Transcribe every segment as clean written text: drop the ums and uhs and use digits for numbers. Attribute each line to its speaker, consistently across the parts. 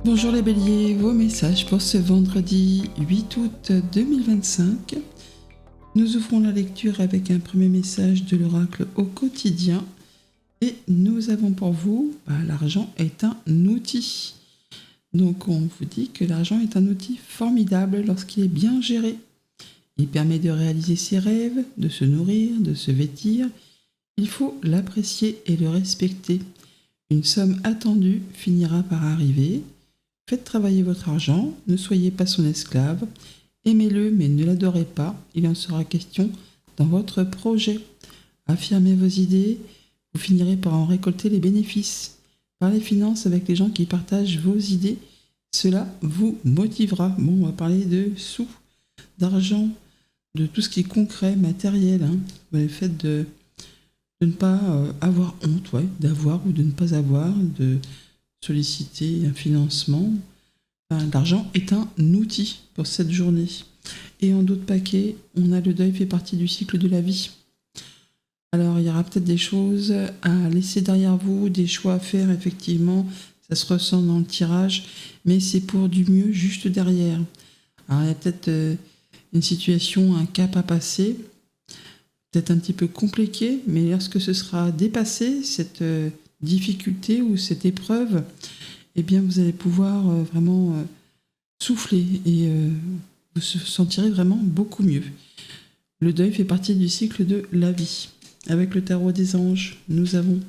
Speaker 1: Bonjour les béliers, vos messages pour ce vendredi 8 août 2025. Nous ouvrons la lecture avec un premier message de l'oracle au quotidien et nous avons pour vous, l'argent est un outil. Donc on vous dit que l'argent est un outil formidable lorsqu'il est bien géré. Il permet de réaliser ses rêves, de se nourrir, de se vêtir. Il faut l'apprécier et le respecter. Une somme attendue finira par arriver. Faites travailler votre argent, ne soyez pas son esclave. Aimez-le mais ne l'adorez pas, il en sera question dans votre projet. Affirmez vos idées, vous finirez par en récolter les bénéfices. Parlez finances avec les gens qui partagent vos idées, cela vous motivera. Bon, on va parler de sous, d'argent, de tout ce qui est concret, matériel. Le fait de ne pas avoir honte, d'avoir ou de ne pas avoir, de solliciter un financement. L'argent est un outil pour cette journée. Et en d'autres paquets, on a le deuil fait partie du cycle de la vie. Alors il y aura peut-être des choses à laisser derrière vous, des choix à faire, effectivement, ça se ressent dans le tirage, mais c'est pour du mieux juste derrière. Alors il y a peut-être une situation, un cap à passer, peut-être un petit peu compliqué, mais lorsque ce sera dépassé, cette difficulté ou cette épreuve, eh bien vous allez pouvoir vraiment souffler et vous se sentirez vraiment beaucoup mieux. Le deuil fait partie du cycle de la vie. Avec le tarot des anges, nous avons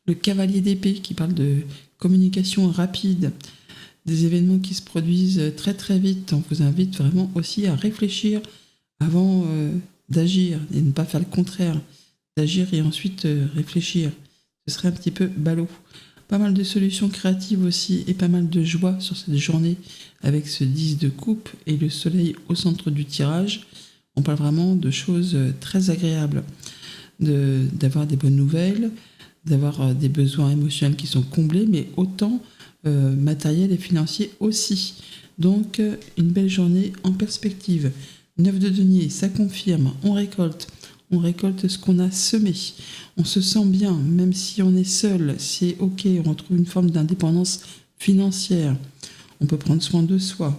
Speaker 1: le cavalier d'épée qui parle de communication rapide, des événements qui se produisent très très vite. On vous invite vraiment aussi à réfléchir avant d'agir et ne pas faire le contraire, d'agir et ensuite réfléchir. Ce serait un petit peu ballot. Pas mal de solutions créatives aussi et pas mal de joie sur cette journée avec ce 10 de coupe et le soleil au centre du tirage. On parle vraiment de choses très agréables, d'avoir des bonnes nouvelles, d'avoir des besoins émotionnels qui sont comblés, mais autant matériels et financiers aussi. Donc une belle journée en perspective. 9 de denier, ça confirme, on récolte ce qu'on a semé. On se sent bien, même si on est seul, c'est ok, on retrouve une forme d'indépendance financière. On peut prendre soin de soi,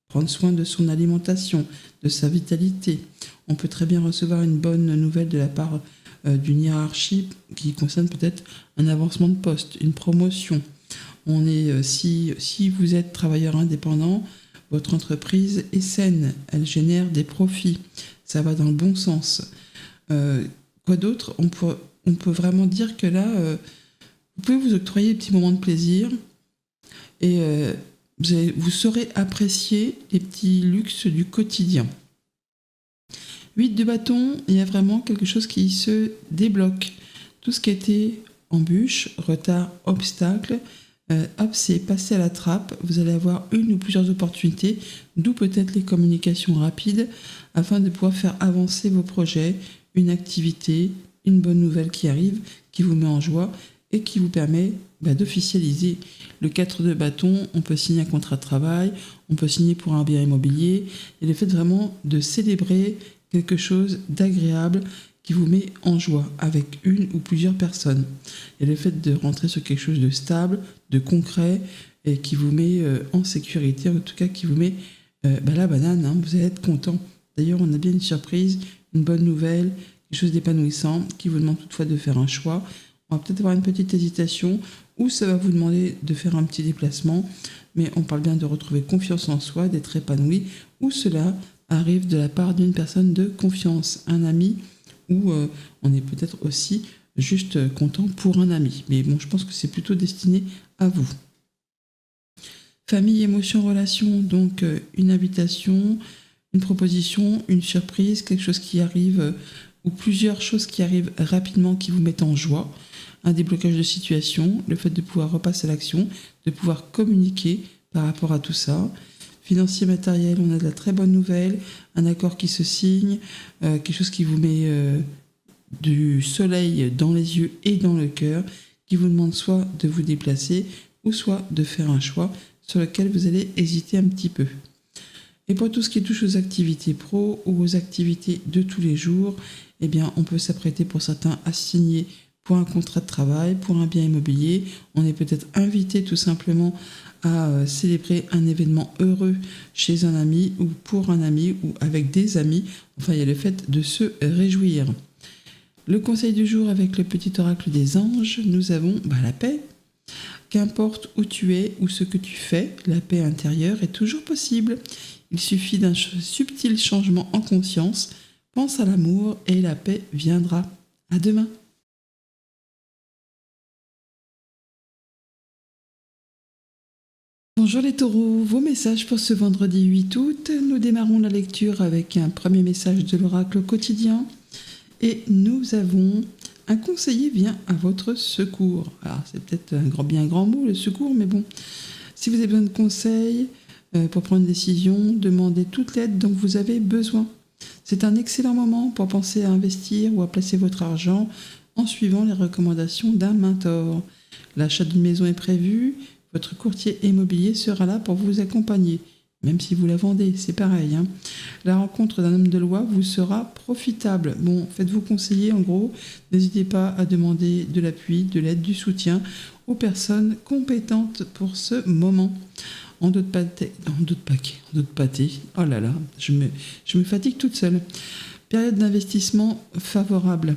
Speaker 1: prendre soin de son alimentation, de sa vitalité. On peut très bien recevoir une bonne nouvelle de la part d'une hiérarchie qui concerne peut-être un avancement de poste, une promotion. On est, si vous êtes travailleur indépendant, votre entreprise est saine, elle génère des profits, ça va dans le bon sens. Quoi d'autre ? On peut vraiment dire que là, vous pouvez vous octroyer des petits moments de plaisir et vous saurez apprécier les petits luxes du quotidien. 8 de bâton, il y a vraiment quelque chose qui se débloque. Tout ce qui était embûche, retard, obstacle, c'est passé à la trappe. Vous allez avoir une ou plusieurs opportunités, d'où peut-être les communications rapides, afin de pouvoir faire avancer vos projets, une activité, une bonne nouvelle qui arrive, qui vous met en joie et qui vous permet d'officialiser. Le 4 de bâton, on peut signer un contrat de travail, on peut signer pour un bien immobilier, et le fait vraiment de célébrer quelque chose d'agréable qui vous met en joie avec une ou plusieurs personnes. Et le fait de rentrer sur quelque chose de stable, de concret, et qui vous met en sécurité, en tout cas qui vous met la banane, vous allez être content. D'ailleurs, on a bien une surprise, une bonne nouvelle, quelque chose d'épanouissant, qui vous demande toutefois de faire un choix. On va peut-être avoir une petite hésitation, ou ça va vous demander de faire un petit déplacement, mais on parle bien de retrouver confiance en soi, d'être épanoui, ou cela arrive de la part d'une personne de confiance, un ami, ou on est peut-être aussi juste content pour un ami. Mais bon, je pense que c'est plutôt destiné à vous. Famille, émotion, relation, donc une invitation, une proposition, une surprise, quelque chose qui arrive, ou plusieurs choses qui arrivent rapidement qui vous mettent en joie, un déblocage de situation, le fait de pouvoir repasser à l'action, de pouvoir communiquer par rapport à tout ça. Financier, matériel, on a de la très bonne nouvelle, un accord qui se signe, quelque chose qui vous met du soleil dans les yeux et dans le cœur, qui vous demande soit de vous déplacer ou soit de faire un choix sur lequel vous allez hésiter un petit peu. Et pour tout ce qui touche aux activités pro ou aux activités de tous les jours, eh bien, on peut s'apprêter pour certains à signer pour un contrat de travail, pour un bien immobilier. On est peut-être invité tout simplement à célébrer un événement heureux chez un ami ou pour un ami ou avec des amis. Enfin, il y a le fait de se réjouir. Le conseil du jour avec le petit oracle des anges, nous avons la paix. Qu'importe où tu es ou ce que tu fais, la paix intérieure est toujours possible. Il suffit d'un subtil changement en conscience. Pense à l'amour et la paix viendra. À demain. Bonjour les taureaux, vos messages pour ce vendredi 8 août. Nous démarrons la lecture avec un premier message de l'oracle quotidien. Et nous avons un conseiller vient à votre secours. Alors c'est peut-être bien un grand mot le secours, mais bon. Si vous avez besoin de conseils pour prendre une décision, demandez toute l'aide dont vous avez besoin. C'est un excellent moment pour penser à investir ou à placer votre argent en suivant les recommandations d'un mentor. L'achat d'une maison est prévu, votre courtier immobilier sera là pour vous accompagner. Même si vous la vendez, c'est pareil. La rencontre d'un homme de loi vous sera profitable. Bon, faites-vous conseiller en gros. N'hésitez pas à demander de l'appui, de l'aide, du soutien aux personnes compétentes pour ce moment. En d'autres pâtés. Oh là là, je me fatigue toute seule. Période d'investissement favorable.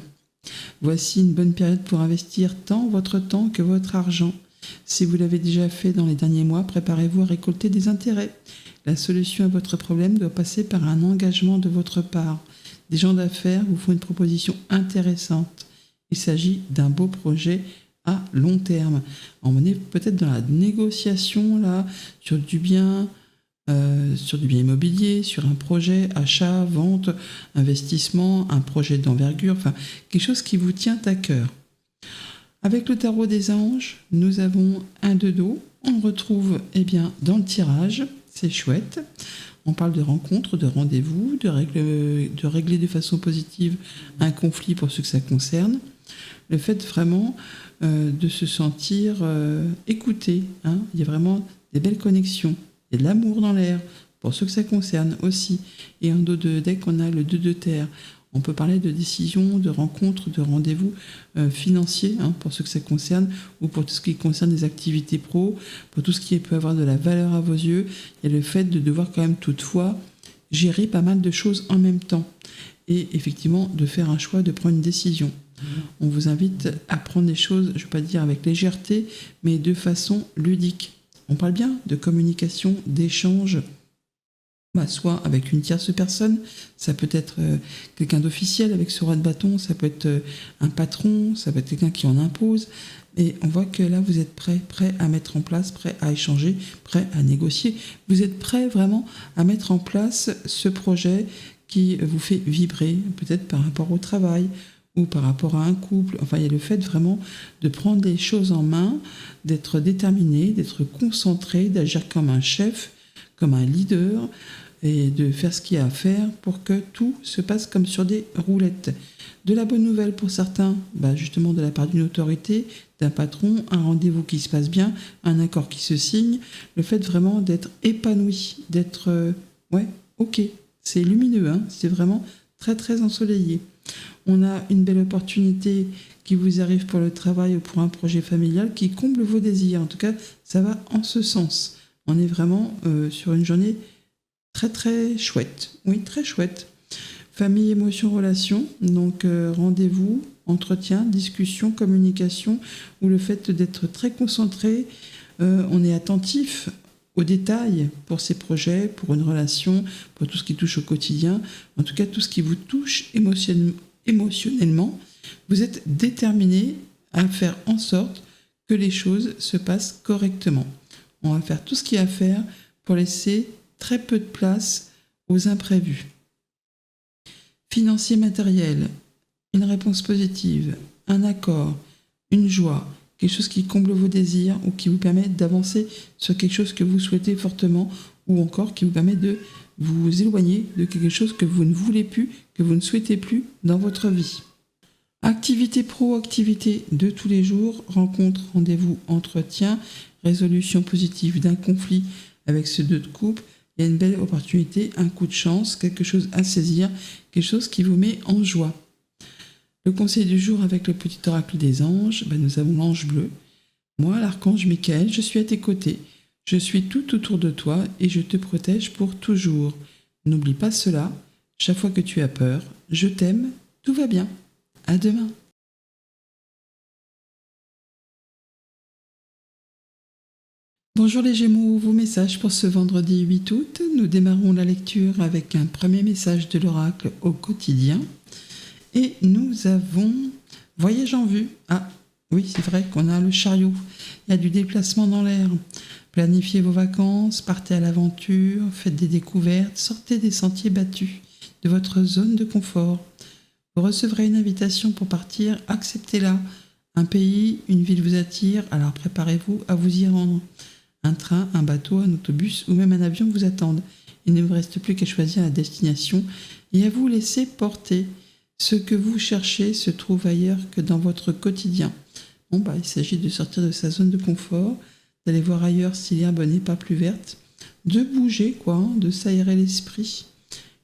Speaker 1: Voici une bonne période pour investir tant votre temps que votre argent. Si vous l'avez déjà fait dans les derniers mois, préparez-vous à récolter des intérêts. La solution à votre problème doit passer par un engagement de votre part. Des gens d'affaires vous font une proposition intéressante. Il s'agit d'un beau projet à long terme. On est peut-être dans la négociation là, sur du bien immobilier, sur un projet, achat, vente, investissement, un projet d'envergure, enfin quelque chose qui vous tient à cœur. Avec le tarot des anges, nous avons un de dos. On retrouve dans le tirage, c'est chouette. On parle de rencontres, de rendez-vous, de régler de façon positive un conflit pour ceux que ça concerne. Le fait vraiment de se sentir écouté. Il y a vraiment des belles connexions. Il y a de l'amour dans l'air pour ceux que ça concerne aussi. Et en dos de deck, on a le 2 de terre. On peut parler de décisions, de rencontres, de rendez-vous financiers pour ceux que ça concerne ou pour tout ce qui concerne des activités pro, pour tout ce qui peut avoir de la valeur à vos yeux. Il y a le fait de devoir quand même toutefois gérer pas mal de choses en même temps et effectivement de faire un choix, de prendre une décision. On vous invite à prendre les choses, je ne vais pas dire avec légèreté, mais de façon ludique. On parle bien de communication, d'échange, soit avec une tierce personne, ça peut être quelqu'un d'officiel avec ce roi de bâton, ça peut être un patron, ça peut être quelqu'un qui en impose, et on voit que là vous êtes prêt à mettre en place, prêt à échanger, prêt à négocier, vous êtes prêt vraiment à mettre en place ce projet qui vous fait vibrer, peut-être par rapport au travail, ou par rapport à un couple. Enfin, il y a le fait vraiment de prendre les choses en main, d'être déterminé, d'être concentré, d'agir comme un chef, comme un leader, et de faire ce qu'il y a à faire pour que tout se passe comme sur des roulettes. De la bonne nouvelle pour certains, justement de la part d'une autorité, d'un patron, un rendez-vous qui se passe bien, un accord qui se signe, le fait vraiment d'être épanoui, d'être ok, c'est lumineux, c'est vraiment très très ensoleillé. On a une belle opportunité qui vous arrive pour le travail ou pour un projet familial qui comble vos désirs. En tout cas, ça va en ce sens. On est vraiment sur une journée très très chouette. Oui, très chouette. Famille, émotions, relations. Donc rendez-vous, entretien, discussion, communication, ou le fait d'être très concentré. On est attentif aux détails pour ces projets, pour une relation, pour tout ce qui touche au quotidien. En tout cas, tout ce qui vous touche émotionnellement. Vous êtes déterminé à faire en sorte que les choses se passent correctement. On va faire tout ce qu'il y a à faire pour laisser très peu de place aux imprévus. Financier, matériel, une réponse positive, un accord, une joie, quelque chose qui comble vos désirs ou qui vous permet d'avancer sur quelque chose que vous souhaitez fortement ou encore qui vous permet de vous éloigner de quelque chose que vous ne voulez plus, que vous ne souhaitez plus dans votre vie. Activité pro, activité de tous les jours, rencontre, rendez-vous, entretien, résolution positive d'un conflit avec ce 2 de coupe. Il y a une belle opportunité, un coup de chance, quelque chose à saisir, quelque chose qui vous met en joie. Le conseil du jour avec le petit oracle des anges, nous avons l'ange bleu. Moi, l'archange Michael, je suis à tes côtés Je suis tout autour de toi et je te protège pour toujours. N'oublie pas cela. Chaque fois que tu as peur, je t'aime, tout va bien. À demain. Bonjour les Gémeaux, vos messages pour ce vendredi 8 août. Nous démarrons la lecture avec un premier message de l'oracle au quotidien. Et nous avons voyage en vue. Ah oui, c'est vrai qu'on a le chariot. Il y a du déplacement dans l'air. Planifiez vos vacances, partez à l'aventure, faites des découvertes, sortez des sentiers battus de votre zone de confort. Vous recevrez une invitation pour partir, acceptez-la. Un pays, une ville vous attire, alors préparez-vous à vous y rendre. Un train, un bateau, un autobus ou même un avion vous attendent. Il ne vous reste plus qu'à choisir la destination et à vous laisser porter. Ce que vous cherchez se trouve ailleurs que dans votre quotidien. Il s'agit de sortir de sa zone de confort, d'aller voir ailleurs si l'herbe n'est pas plus verte, de bouger, de s'aérer l'esprit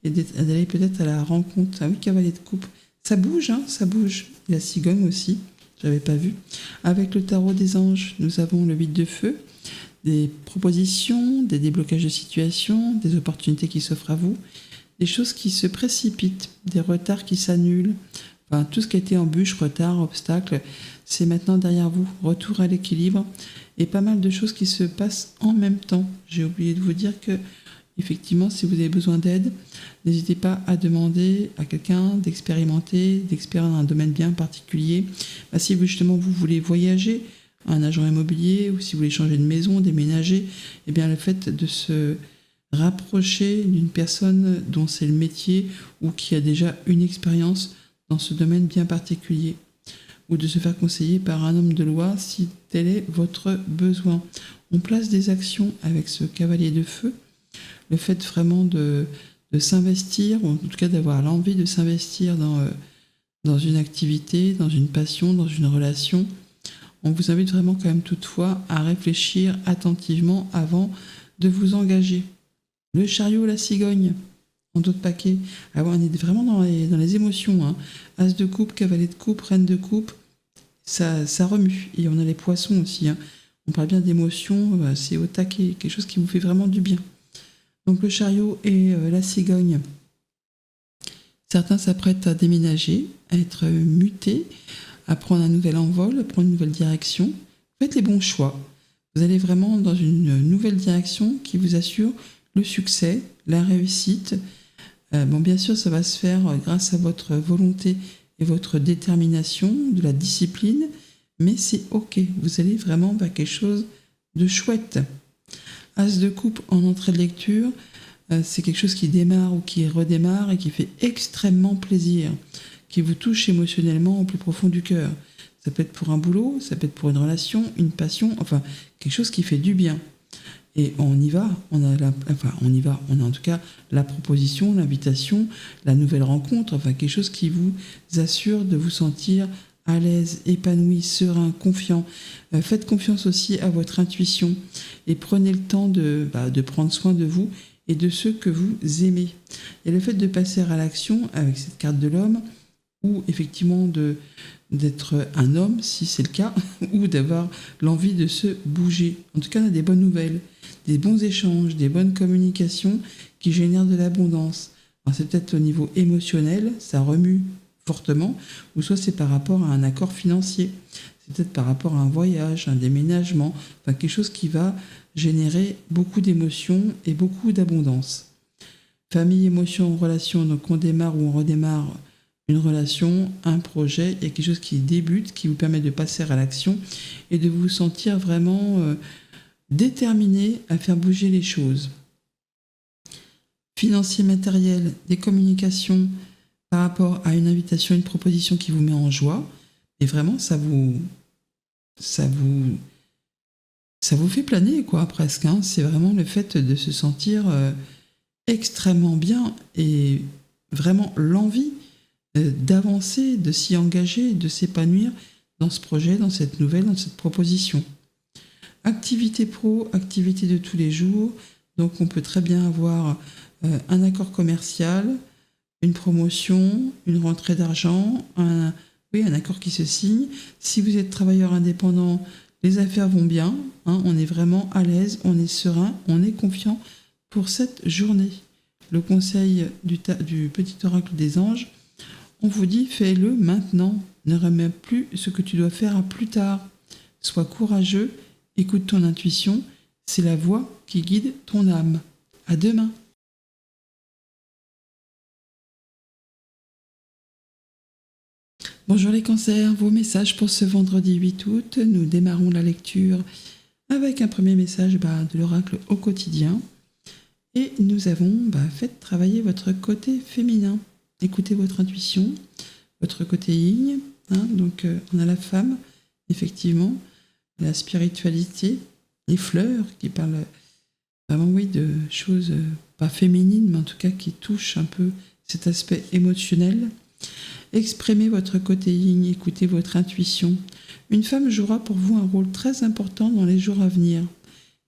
Speaker 1: et d'aller peut-être à la rencontre. Ah oui, cavalier de coupe. Ça bouge, ça bouge. La cigogne aussi, j'avais pas vu. Avec le tarot des anges, nous avons le 8 de feu, des propositions, des déblocages de situation, des opportunités qui s'offrent à vous, des choses qui se précipitent, des retards qui s'annulent. Tout ce qui a été embûche, retard, obstacle, c'est maintenant derrière vous. Retour à l'équilibre et pas mal de choses qui se passent en même temps. J'ai oublié de vous dire que, effectivement, si vous avez besoin d'aide, n'hésitez pas à demander à quelqu'un d'expert dans un domaine bien particulier. Si vous voulez voyager, un agent immobilier, ou si vous voulez changer de maison, déménager, le fait de se rapprocher d'une personne dont c'est le métier ou qui a déjà une expérience dans ce domaine bien particulier, ou de se faire conseiller par un homme de loi si tel est votre besoin. On place des actions avec ce cavalier de feu, le fait vraiment de s'investir, ou en tout cas d'avoir l'envie de s'investir dans une activité, dans une passion, dans une relation. On vous invite vraiment quand même toutefois à réfléchir attentivement avant de vous engager. Le chariot, la cigogne, en d'autres paquets. On est vraiment dans les émotions. As de coupe, cavalier de coupe, reine de coupe, ça remue. Et on a les poissons aussi. On parle bien d'émotions, c'est au taquet, quelque chose qui vous fait vraiment du bien. Donc le chariot et la cigogne. Certains s'apprêtent à déménager, à être mutés, à prendre un nouvel envol, à prendre une nouvelle direction. Faites les bons choix. Vous allez vraiment dans une nouvelle direction qui vous assure le succès, la réussite. Bien sûr, ça va se faire grâce à votre volonté et votre détermination, de la discipline, mais c'est ok. Vous allez vraiment vers quelque chose de chouette. As de coupe en entrée de lecture, c'est quelque chose qui démarre ou qui redémarre et qui fait extrêmement plaisir, qui vous touche émotionnellement au plus profond du cœur. Ça peut être pour un boulot, ça peut être pour une relation, une passion, quelque chose qui fait du bien. Et on y va, on a en tout cas la proposition, l'invitation, la nouvelle rencontre, quelque chose qui vous assure de vous sentir à l'aise, épanoui, serein, confiant. Faites confiance aussi à votre intuition et prenez le temps de prendre soin de vous et de ceux que vous aimez. Et le fait de passer à l'action avec cette carte de l'homme, ou effectivement d'être un homme, si c'est le cas, ou d'avoir l'envie de se bouger. En tout cas, on a des bonnes nouvelles, des bons échanges, des bonnes communications qui génèrent de l'abondance. Alors, c'est peut-être au niveau émotionnel, ça remue fortement, ou soit c'est par rapport à un accord financier, c'est peut-être par rapport à un voyage, un déménagement, quelque chose qui va générer beaucoup d'émotions et beaucoup d'abondance. Famille, émotion, relation, donc on démarre ou on redémarre une relation, un projet, il y a quelque chose qui débute, qui vous permet de passer à l'action et de vous sentir vraiment déterminé à faire bouger les choses. Financier, matériel, des communications par rapport à une invitation, une proposition qui vous met en joie, et vraiment ça vous fait planer presque. C'est vraiment le fait de se sentir extrêmement bien et vraiment l'envie d'avancer, de s'y engager, de s'épanouir dans ce projet, dans cette nouvelle, dans cette proposition. Activité pro, activité de tous les jours, donc on peut très bien avoir un accord commercial, une promotion, une rentrée d'argent, un accord qui se signe. Si vous êtes travailleur indépendant, les affaires vont bien, hein, on est vraiment à l'aise, on est serein, on est confiant pour cette journée. Le conseil du petit oracle des anges, on vous dit fais-le maintenant, ne remets plus ce que tu dois faire à plus tard. Sois courageux, écoute ton intuition, c'est la voix qui guide ton âme. À demain. Bonjour les cancers, vos messages pour ce vendredi 8 août. Nous démarrons la lecture avec un premier message de l'oracle au quotidien. Et nous avons fait travailler votre côté féminin. Écoutez votre intuition, votre côté yin. Donc on a la femme, effectivement, la spiritualité, les fleurs qui parlent vraiment de choses pas féminines, mais en tout cas qui touchent un peu cet aspect émotionnel. Exprimez votre côté yin, écoutez votre intuition. Une femme jouera pour vous un rôle très important dans les jours à venir.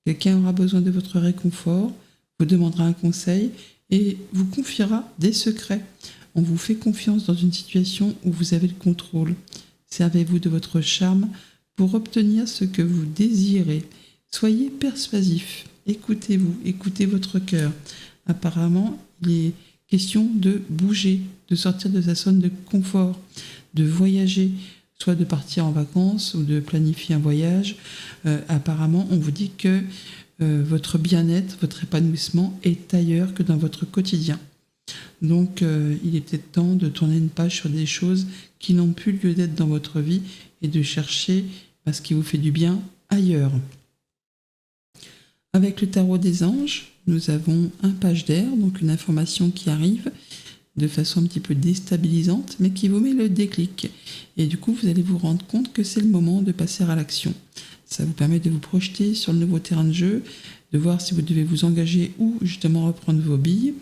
Speaker 1: Quelqu'un aura besoin de votre réconfort, vous demandera un conseil et vous confiera des secrets. On vous fait confiance dans une situation où vous avez le contrôle. Servez-vous de votre charme pour obtenir ce que vous désirez. Soyez persuasif. Écoutez-vous, écoutez votre cœur. Apparemment, il est question de bouger, de sortir de sa zone de confort, de voyager, soit de partir en vacances ou de planifier un voyage. Apparemment, on vous dit que votre bien-être, votre épanouissement est ailleurs que dans votre quotidien. Donc, il est peut-être temps de tourner une page sur des choses qui n'ont plus lieu d'être dans votre vie et de chercher ce qui vous fait du bien ailleurs. Avec le tarot des anges, nous avons un page d'air, donc une information qui arrive de façon un petit peu déstabilisante, mais qui vous met le déclic. Et du coup, vous allez vous rendre compte que c'est le moment de passer à l'action. Ça vous permet de vous projeter sur le nouveau terrain de jeu, de voir si vous devez vous engager ou justement reprendre vos billes.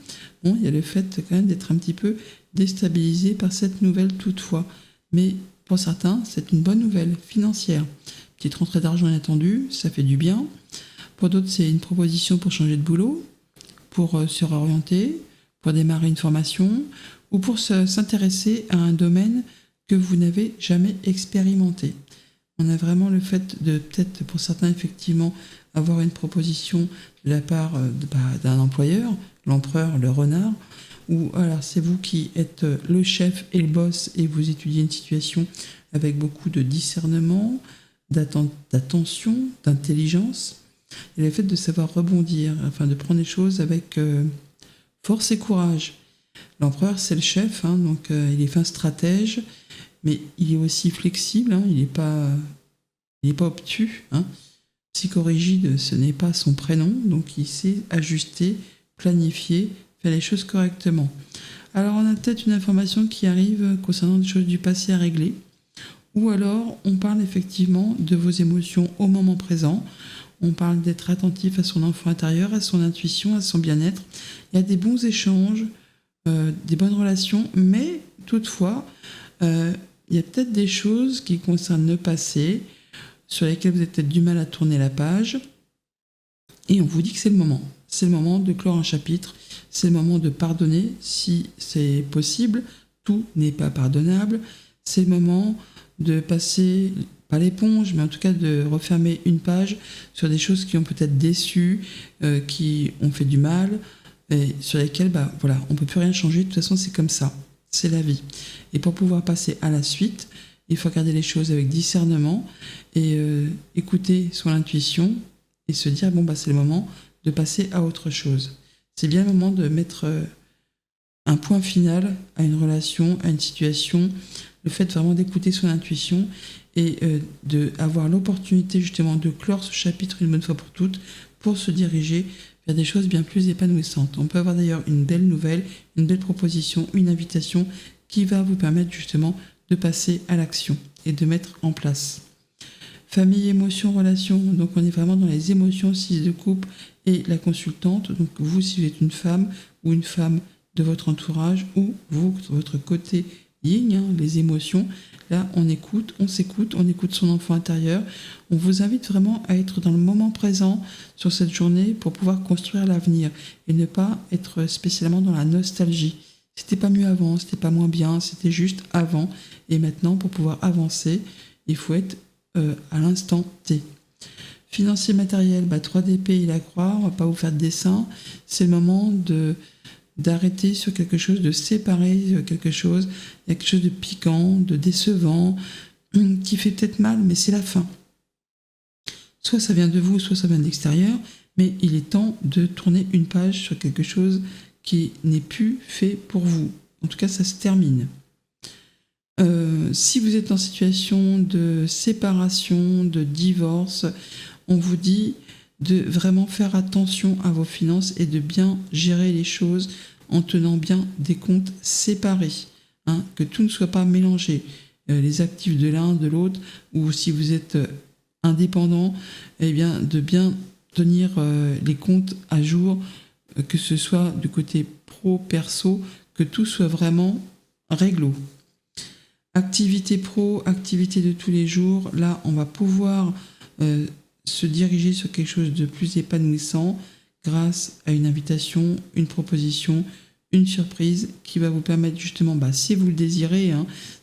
Speaker 1: Bon, il y a le fait quand même d'être un petit peu déstabilisé par cette nouvelle toutefois. Mais pour certains, c'est une bonne nouvelle financière. Petite rentrée d'argent inattendue, ça fait du bien. Pour d'autres, c'est une proposition pour changer de boulot, pour se réorienter, pour démarrer une formation ou pour s'intéresser à un domaine que vous n'avez jamais expérimenté. On a vraiment le fait de, peut-être pour certains, effectivement, avoir une proposition de la part d'un employeur, l'empereur, le renard, ou alors c'est vous qui êtes le chef et le boss et vous étudiez une situation avec beaucoup de discernement, d'attention, d'intelligence. Et le fait de savoir rebondir, de prendre les choses avec force et courage. L'empereur, c'est le chef, donc il est fin stratège, mais il est aussi flexible, il n'est pas obtus. Psychorigide, ce n'est pas son prénom, donc il sait ajuster, planifier, faire les choses correctement. Alors on a peut-être une information qui arrive concernant des choses du passé à régler, ou alors on parle effectivement de vos émotions au moment présent. On parle d'être attentif à son enfant intérieur, à son intuition, à son bien-être. Il y a des bons échanges, des bonnes relations, mais toutefois, il y a peut-être des choses qui concernent le passé, sur lesquelles vous avez peut-être du mal à tourner la page. Et on vous dit que c'est le moment. C'est le moment de clore un chapitre, c'est le moment de pardonner si c'est possible. Tout n'est pas pardonnable. C'est le moment de passer, pas l'éponge, mais en tout cas de refermer une page sur des choses qui ont peut-être déçu, qui ont fait du mal, et sur lesquelles, on ne peut plus rien changer. De toute façon, c'est comme ça. C'est la vie. Et pour pouvoir passer à la suite, il faut regarder les choses avec discernement et écouter son intuition et se dire, c'est le moment de passer à autre chose. C'est bien le moment de mettre un point final à une relation, à une situation, le fait vraiment d'écouter son intuition et d'avoir l'opportunité justement de clore ce chapitre une bonne fois pour toutes pour se diriger vers des choses bien plus épanouissantes. On peut avoir d'ailleurs une belle nouvelle, une belle proposition, une invitation qui va vous permettre justement de passer à l'action et de mettre en place. Famille, émotions, relations, donc on est vraiment dans les émotions, 6 de coupe et la consultante, donc vous si vous êtes une femme ou une femme de votre entourage ou vous, votre côté yin, les émotions, là on écoute, on s'écoute, on écoute son enfant intérieur, on vous invite vraiment à être dans le moment présent sur cette journée pour pouvoir construire l'avenir et ne pas être spécialement dans la nostalgie. C'était pas mieux avant, c'était pas moins bien, c'était juste avant. Et maintenant, pour pouvoir avancer, il faut être à l'instant T. Financier matériel, 3 d'épée et la croix, on va pas vous faire de dessin. C'est le moment d'arrêter sur quelque chose, de séparer quelque chose. Il y a quelque chose de piquant, de décevant, qui fait peut-être mal, mais c'est la fin. Soit ça vient de vous, soit ça vient de l'extérieur, mais il est temps de tourner une page sur quelque chose qui n'est plus fait pour vous. En tout cas, ça se termine. Si vous êtes en situation de séparation, de divorce, on vous dit de vraiment faire attention à vos finances et de bien gérer les choses en tenant bien des comptes séparés, que tout ne soit pas mélangé. Les actifs de l'un, de l'autre, ou si vous êtes indépendant, eh bien, de bien tenir les comptes à jour, que ce soit du côté pro, perso, que tout soit vraiment réglo. Activité pro, activité de tous les jours, là on va pouvoir se diriger sur quelque chose de plus épanouissant grâce à une invitation, une proposition, une surprise qui va vous permettre justement, si vous le désirez, il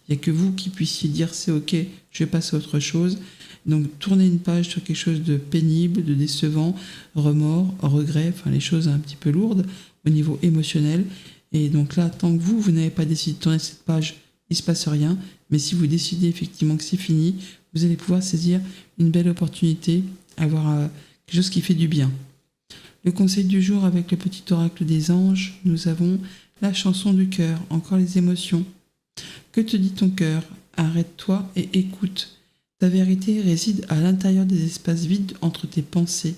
Speaker 1: n'y a que vous qui puissiez dire c'est ok, je vais passer à autre chose. Donc tourner une page sur quelque chose de pénible, de décevant, remords, regrets, enfin les choses un petit peu lourdes au niveau émotionnel. Et donc là, tant que vous n'avez pas décidé de tourner cette page, il ne se passe rien. Mais si vous décidez effectivement que c'est fini, vous allez pouvoir saisir une belle opportunité, avoir quelque chose qui fait du bien. Le conseil du jour avec le petit oracle des anges, nous avons la chanson du cœur, encore les émotions. Que te dit ton cœur? Arrête-toi et écoute. Ta vérité réside à l'intérieur des espaces vides entre tes pensées.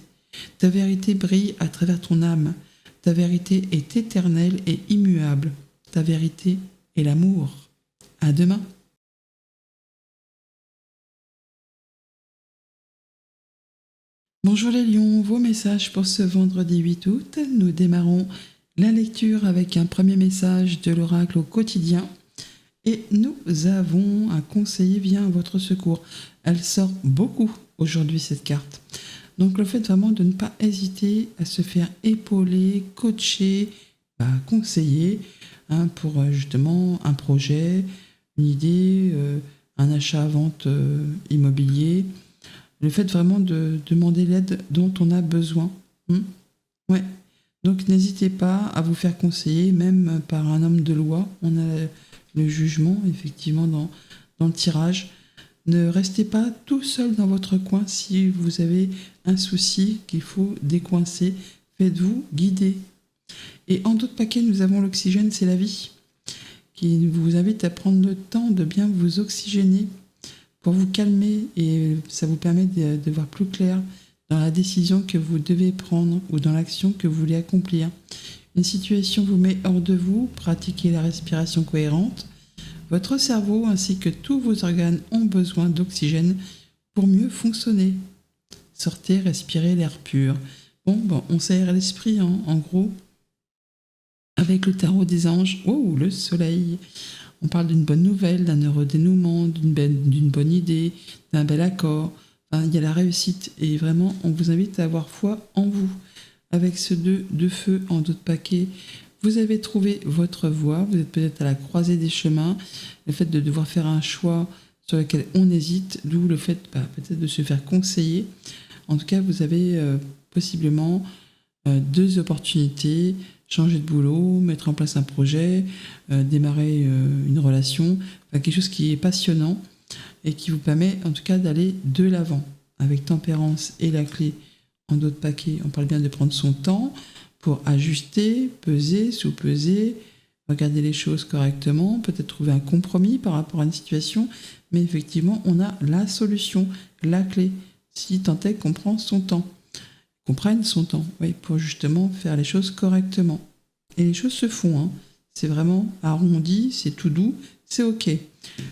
Speaker 1: Ta vérité brille à travers ton âme. Ta vérité est éternelle et immuable. Ta vérité est l'amour. À demain. Bonjour les lions, vos messages pour ce vendredi 8 août. Nous démarrons la lecture avec un premier message de l'oracle au quotidien. Et nous avons un conseiller vient à votre secours. Elle sort beaucoup aujourd'hui cette carte. Donc le fait vraiment de ne pas hésiter à se faire épauler, coacher, conseiller pour justement un projet, une idée, un achat-vente immobilier. Le fait vraiment de demander l'aide dont on a besoin. Ouais. Donc n'hésitez pas à vous faire conseiller, même par un homme de loi. On a le jugement, effectivement, dans le tirage. Ne restez pas tout seul dans votre coin si vous avez un souci qu'il faut décoincer. Faites-vous guider. Et en d'autres paquets, nous avons l'oxygène, c'est la vie, qui vous invite à prendre le temps de bien vous oxygéner pour vous calmer et ça vous permet de voir plus clair dans la décision que vous devez prendre ou dans l'action que vous voulez accomplir. Une situation vous met hors de vous, pratiquez la respiration cohérente. Votre cerveau ainsi que tous vos organes ont besoin d'oxygène pour mieux fonctionner. Sortez, respirez l'air pur. Bon, on s'aère l'esprit en gros avec le tarot des anges. Oh, le soleil. On parle d'une bonne nouvelle, d'un heureux dénouement, d'une bonne idée, d'un bel accord. Il y a la réussite et vraiment on vous invite à avoir foi en vous. Avec ce 2 de feu en d'autres paquets, vous avez trouvé votre voie, vous êtes peut-être à la croisée des chemins, le fait de devoir faire un choix sur lequel on hésite, d'où le fait peut-être de se faire conseiller. En tout cas, vous avez possiblement 2 opportunités, changer de boulot, mettre en place un projet, démarrer une relation, quelque chose qui est passionnant et qui vous permet en tout cas d'aller de l'avant. Avec tempérance et la clé en d'autres paquets, on parle bien de prendre son temps pour ajuster, peser, sous-peser, regarder les choses correctement, peut-être trouver un compromis par rapport à une situation, mais effectivement, on a la solution, la clé, si tant est qu'on prend son temps. Qu'on prenne son temps, pour justement faire les choses correctement. Et les choses se font, c'est vraiment arrondi, c'est tout doux, c'est ok.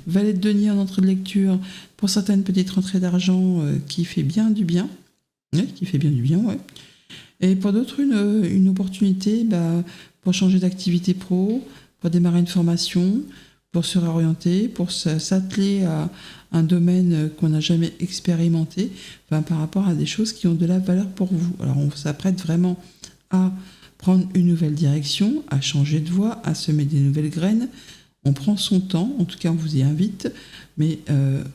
Speaker 1: Valet de denier en entrée de lecture, pour certaines petites rentrées d'argent qui fait bien du bien. Oui, qui fait bien du bien, ouais. Et pour d'autres, une opportunité pour changer d'activité pro, pour démarrer une formation, pour se réorienter, pour s'atteler à un domaine qu'on n'a jamais expérimenté, par rapport à des choses qui ont de la valeur pour vous. Alors on s'apprête vraiment à prendre une nouvelle direction, à changer de voie, à semer des nouvelles graines. On prend son temps, en tout cas on vous y invite, mais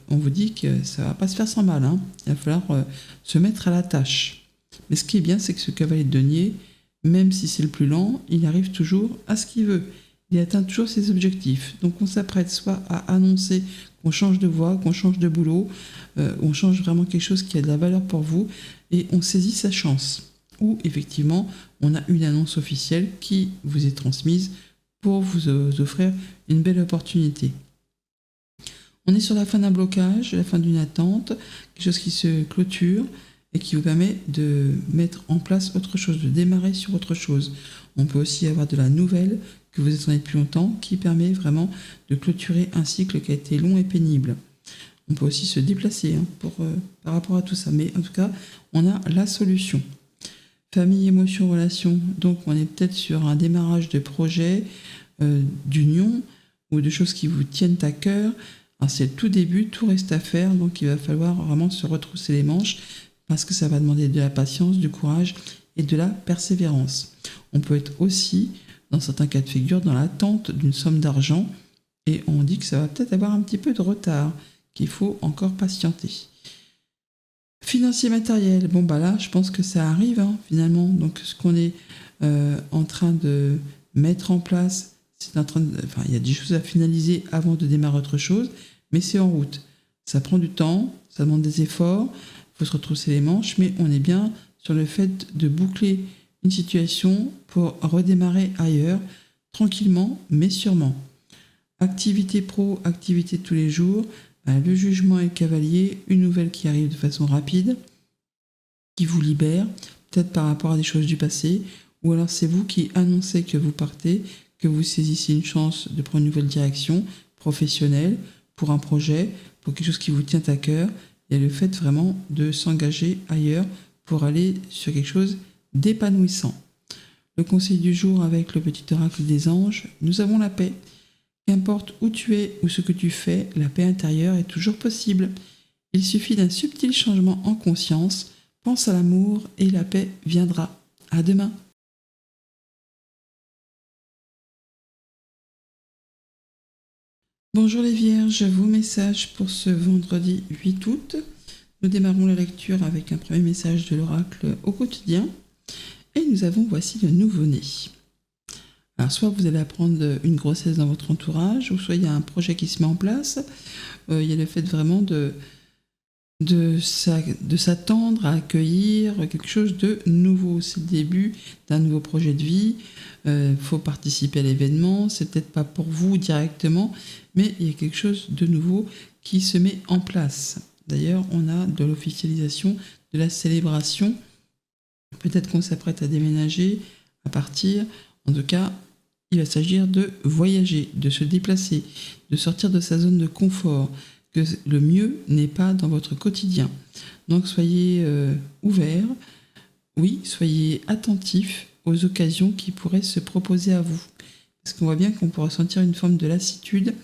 Speaker 1: on vous dit que ça va pas se faire sans mal, hein. Il va falloir se mettre à la tâche. Mais ce qui est bien, c'est que ce cavalier de denier, même si c'est le plus lent, il arrive toujours à ce qu'il veut. Il atteint toujours ses objectifs. Donc on s'apprête soit à annoncer qu'on change de voie, qu'on change de boulot, on change vraiment quelque chose qui a de la valeur pour vous, et on saisit sa chance. Ou effectivement, on a une annonce officielle qui vous est transmise pour vous offrir une belle opportunité. On est sur la fin d'un blocage, la fin d'une attente, quelque chose qui se clôture et qui vous permet de mettre en place autre chose, de démarrer sur autre chose. On peut aussi avoir de la nouvelle que vous attendez depuis longtemps qui permet vraiment de clôturer un cycle qui a été long et pénible. On peut aussi se déplacer par rapport à tout ça, mais en tout cas, on a la solution. Famille, émotion, relation, donc on est peut-être sur un démarrage de projet, d'union ou de choses qui vous tiennent à cœur. Alors c'est le tout début, tout reste à faire, donc il va falloir vraiment se retrousser les manches parce que ça va demander de la patience, du courage et de la persévérance. On peut être aussi, dans certains cas de figure, dans l'attente d'une somme d'argent et on dit que ça va peut-être avoir un petit peu de retard, qu'il faut encore patienter. Financier matériel, bon bah là je pense que ça arrive finalement, donc ce qu'on est en train de mettre en place, il y a des choses à finaliser avant de démarrer autre chose, mais c'est en route. Ça prend du temps, ça demande des efforts, il faut se retrousser les manches, mais on est bien sur le fait de boucler une situation pour redémarrer ailleurs, tranquillement mais sûrement. Activité pro, activité de tous les jours, le jugement et le cavalier, une nouvelle qui arrive de façon rapide, qui vous libère, peut-être par rapport à des choses du passé, ou alors c'est vous qui annoncez que vous partez, que vous saisissez une chance de prendre une nouvelle direction professionnelle, pour un projet, pour quelque chose qui vous tient à cœur, et le fait vraiment de s'engager ailleurs pour aller sur quelque chose d'épanouissant. Le conseil du jour avec le petit oracle des anges, nous avons la paix. Qu'importe où tu es ou ce que tu fais, la paix intérieure est toujours possible. Il suffit d'un subtil changement en conscience, pense à l'amour et la paix viendra. À demain. Bonjour les Vierges, vos messages pour ce vendredi 8 août. Nous démarrons la lecture avec un premier message de l'oracle au quotidien. Et nous avons voici le nouveau-né. Alors soit vous allez apprendre une grossesse dans votre entourage, ou soit il y a un projet qui se met en place. Il y a le fait vraiment de s'attendre à accueillir quelque chose de nouveau. C'est le début d'un nouveau projet de vie. Faut participer à l'événement. C'est peut-être pas pour vous directement, mais il y a quelque chose de nouveau qui se met en place. D'ailleurs, on a de l'officialisation, de la célébration. Peut-être qu'on s'apprête à déménager, à partir. En tout cas, il va s'agir de voyager, de se déplacer, de sortir de sa zone de confort, que le mieux n'est pas dans votre quotidien. Donc soyez ouverts, oui, soyez attentifs aux occasions qui pourraient se proposer à vous. Parce qu'on voit bien qu'on pourra sentir une forme de lassitude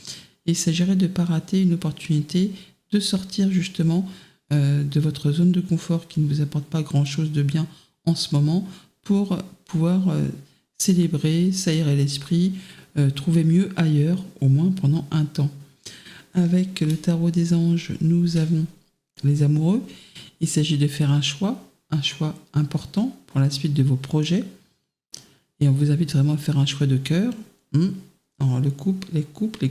Speaker 1: et il s'agirait de ne pas rater une opportunité de sortir justement de votre zone de confort qui ne vous apporte pas grand-chose de bien en ce moment pour pouvoir célébrer, s'aérer l'esprit, trouver mieux ailleurs, au moins pendant un temps. Avec le tarot des anges, nous avons les amoureux. Il s'agit de faire un choix important pour la suite de vos projets. Et on vous invite vraiment à faire un choix de cœur. Alors, les couples,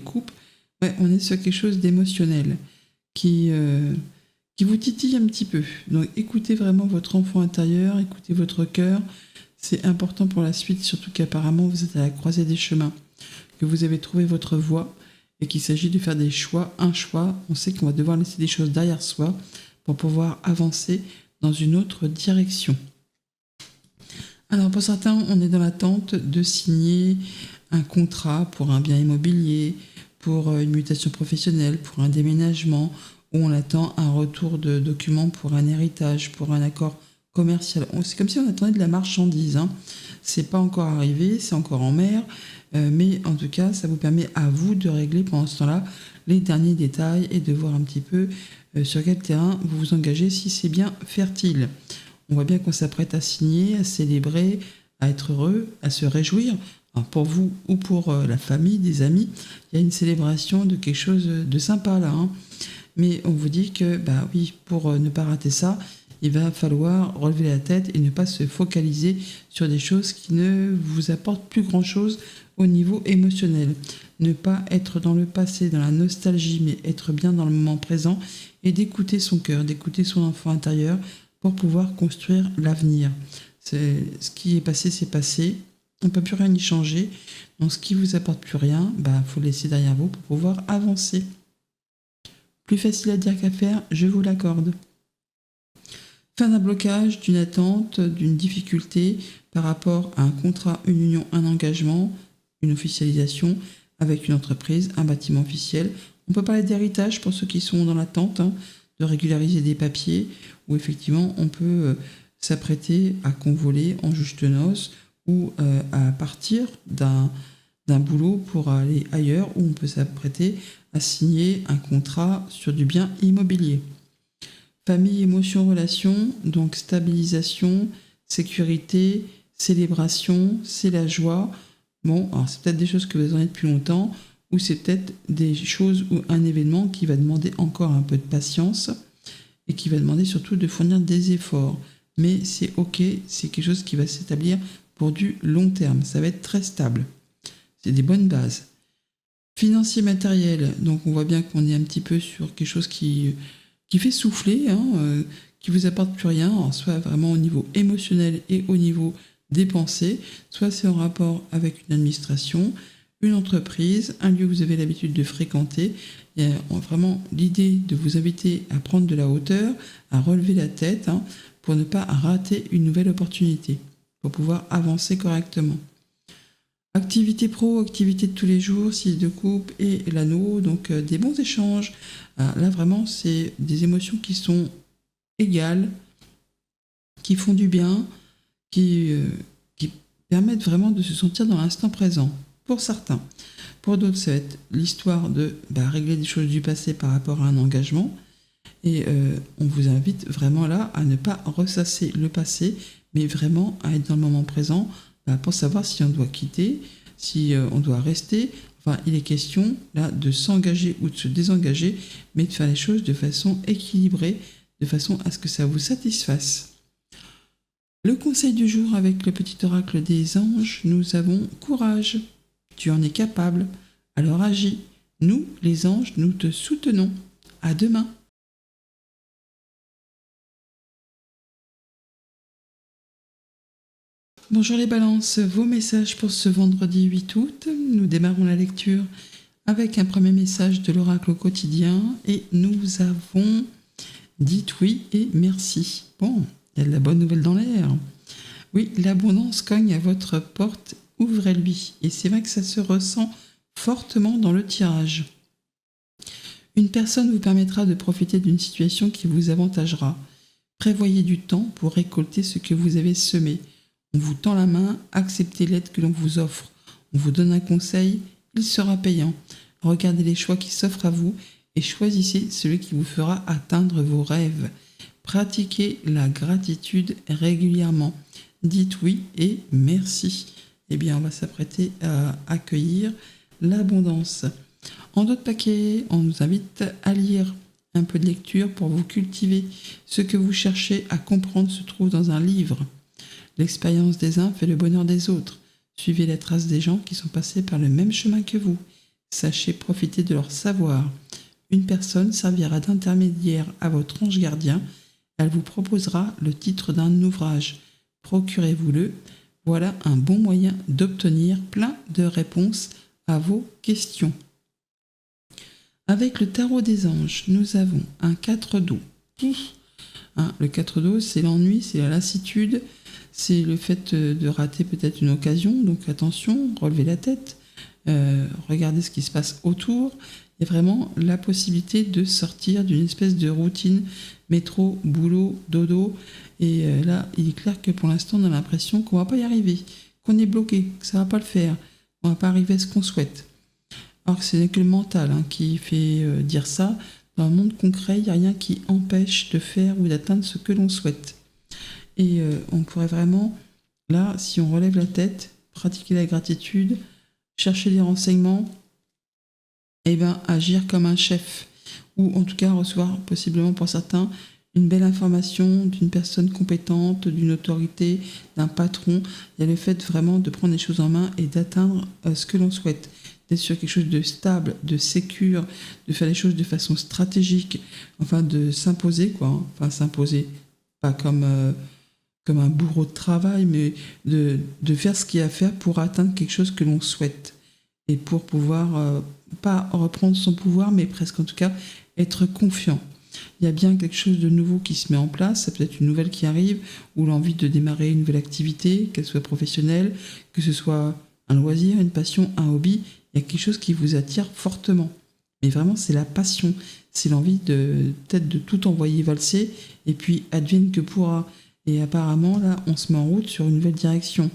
Speaker 1: ouais, on est sur quelque chose d'émotionnel qui vous titille un petit peu. Donc écoutez vraiment votre enfant intérieur, écoutez votre cœur. C'est important pour la suite, surtout qu'apparemment vous êtes à la croisée des chemins, que vous avez trouvé votre voie et qu'il s'agit de faire des choix, un choix. On sait qu'on va devoir laisser des choses derrière soi pour pouvoir avancer dans une autre direction. Alors pour certains, on est dans l'attente de signer un contrat pour un bien immobilier, pour une mutation professionnelle, pour un déménagement, où on attend un retour de documents pour un héritage, pour un accord commercial. C'est comme si on attendait de la marchandise. C'est pas encore arrivé, c'est encore en mer, mais en tout cas, ça vous permet à vous de régler pendant ce temps-là les derniers détails et de voir un petit peu sur quel terrain vous vous engagez, si c'est bien fertile. On voit bien qu'on s'apprête à signer, à célébrer, à être heureux, à se réjouir. Alors pour vous ou pour la famille, des amis, il y a une célébration de quelque chose de sympa là, hein. Mais on vous dit que, bah oui, pour ne pas rater ça, il va falloir relever la tête et ne pas se focaliser sur des choses qui ne vous apportent plus grand-chose au niveau émotionnel. Ne pas être dans le passé, dans la nostalgie, mais être bien dans le moment présent et d'écouter son cœur, d'écouter son enfant intérieur pour pouvoir construire l'avenir. Ce qui est passé, c'est passé. On ne peut plus rien y changer. Donc ce qui ne vous apporte plus rien, faut le laisser derrière vous pour pouvoir avancer. Plus facile à dire qu'à faire, je vous l'accorde. Fin d'un blocage, d'une attente, d'une difficulté par rapport à un contrat, une union, un engagement, une officialisation avec une entreprise, un bâtiment officiel. On peut parler d'héritage pour ceux qui sont dans l'attente, de régulariser des papiers, où effectivement on peut s'apprêter à convoler en juste noces ou à partir d'un boulot pour aller ailleurs, où on peut s'apprêter à signer un contrat sur du bien immobilier. Famille, émotion, relation, donc stabilisation, sécurité, célébration, c'est la joie. Bon, alors c'est peut-être des choses que vous en êtes depuis longtemps, ou c'est peut-être des choses ou un événement qui va demander encore un peu de patience et qui va demander surtout de fournir des efforts. Mais c'est ok, c'est quelque chose qui va s'établir pour du long terme. Ça va être très stable. C'est des bonnes bases. Financier, matériel, donc on voit bien qu'on est un petit peu sur quelque chose qui fait souffler, qui vous apporte plus rien, alors soit vraiment au niveau émotionnel et au niveau des pensées, soit c'est en rapport avec une administration, une entreprise, un lieu que vous avez l'habitude de fréquenter. Il y a vraiment l'idée de vous inviter à prendre de la hauteur, à relever la tête, pour ne pas rater une nouvelle opportunité, pour pouvoir avancer correctement. Activité pro, activité de tous les jours, 6 de coupe et l'anneau, donc des bons échanges. Là vraiment c'est des émotions qui sont égales, qui font du bien, qui permettent vraiment de se sentir dans l'instant présent, pour certains. Pour d'autres, ça va être l'histoire de régler des choses du passé par rapport à un engagement. Et on vous invite vraiment là à ne pas ressasser le passé, mais vraiment à être dans le moment présent, pour savoir si on doit quitter, si on doit rester. Enfin, il est question là de s'engager ou de se désengager, mais de faire les choses de façon équilibrée, de façon à ce que ça vous satisfasse. Le conseil du jour avec le petit oracle des anges, nous avons courage. Tu en es capable, alors agis. Nous, les anges, nous te soutenons. À demain. Bonjour les balances, vos messages pour ce vendredi 8 août. Nous démarrons la lecture avec un premier message de l'oracle au quotidien et nous avons dites oui et merci. Bon, il y a de la bonne nouvelle dans l'air. Oui, l'abondance cogne à votre porte, ouvrez-lui. Et c'est vrai que ça se ressent fortement dans le tirage. Une personne vous permettra de profiter d'une situation qui vous avantagera. Prévoyez du temps pour récolter ce que vous avez semé. On vous tend la main, acceptez l'aide que l'on vous offre. On vous donne un conseil, il sera payant. Regardez les choix qui s'offrent à vous et choisissez celui qui vous fera atteindre vos rêves. Pratiquez la gratitude régulièrement. Dites oui et merci. Eh bien, on va s'apprêter à accueillir l'abondance. En d'autres paquets, on nous invite à lire un peu de lecture pour vous cultiver. Ce que vous cherchez à comprendre se trouve dans un livre. L'expérience des uns fait le bonheur des autres. Suivez la trace des gens qui sont passés par le même chemin que vous. Sachez profiter de leur savoir. Une personne servira d'intermédiaire à votre ange gardien. Elle vous proposera le titre d'un ouvrage. Procurez-vous-le. Voilà un bon moyen d'obtenir plein de réponses à vos questions. Avec le tarot des anges, nous avons un 4 d'eau. Le 4 d'eau, c'est l'ennui, c'est la lassitude, c'est le fait de rater peut-être une occasion. Donc attention, relevez la tête, regardez ce qui se passe autour. Il y a vraiment la possibilité de sortir d'une espèce de routine métro, boulot, dodo. Et là, il est clair que pour l'instant, on a l'impression qu'on ne va pas y arriver, qu'on est bloqué, que ça ne va pas le faire, qu'on ne va pas arriver à ce qu'on souhaite. Alors que ce n'est que le mental qui fait dire ça. Dans le monde concret, il n'y a rien qui empêche de faire ou d'atteindre ce que l'on souhaite. Et on pourrait vraiment, là, si on relève la tête, pratiquer la gratitude, chercher des renseignements, et bien agir comme un chef, ou en tout cas recevoir possiblement pour certains une belle information d'une personne compétente, d'une autorité, d'un patron. Il y a le fait vraiment de prendre les choses en main et d'atteindre ce que l'on souhaite, d'être sur quelque chose de stable, de sécure, de faire les choses de façon stratégique, enfin de s'imposer quoi, hein. Enfin s'imposer, pas comme un bourreau de travail, mais de faire ce qu'il y a à faire pour atteindre quelque chose que l'on souhaite. Et pour pouvoir, pas reprendre son pouvoir, mais presque en tout cas, être confiant. Il y a bien quelque chose de nouveau qui se met en place, ça peut être une nouvelle qui arrive, ou l'envie de démarrer une nouvelle activité, qu'elle soit professionnelle, que ce soit un loisir, une passion, un hobby, il y a quelque chose qui vous attire fortement. Mais vraiment, c'est la passion, c'est l'envie de peut-être de tout envoyer valser, et puis advienne que pourra. Et apparemment, là, on se met en route sur une nouvelle direction.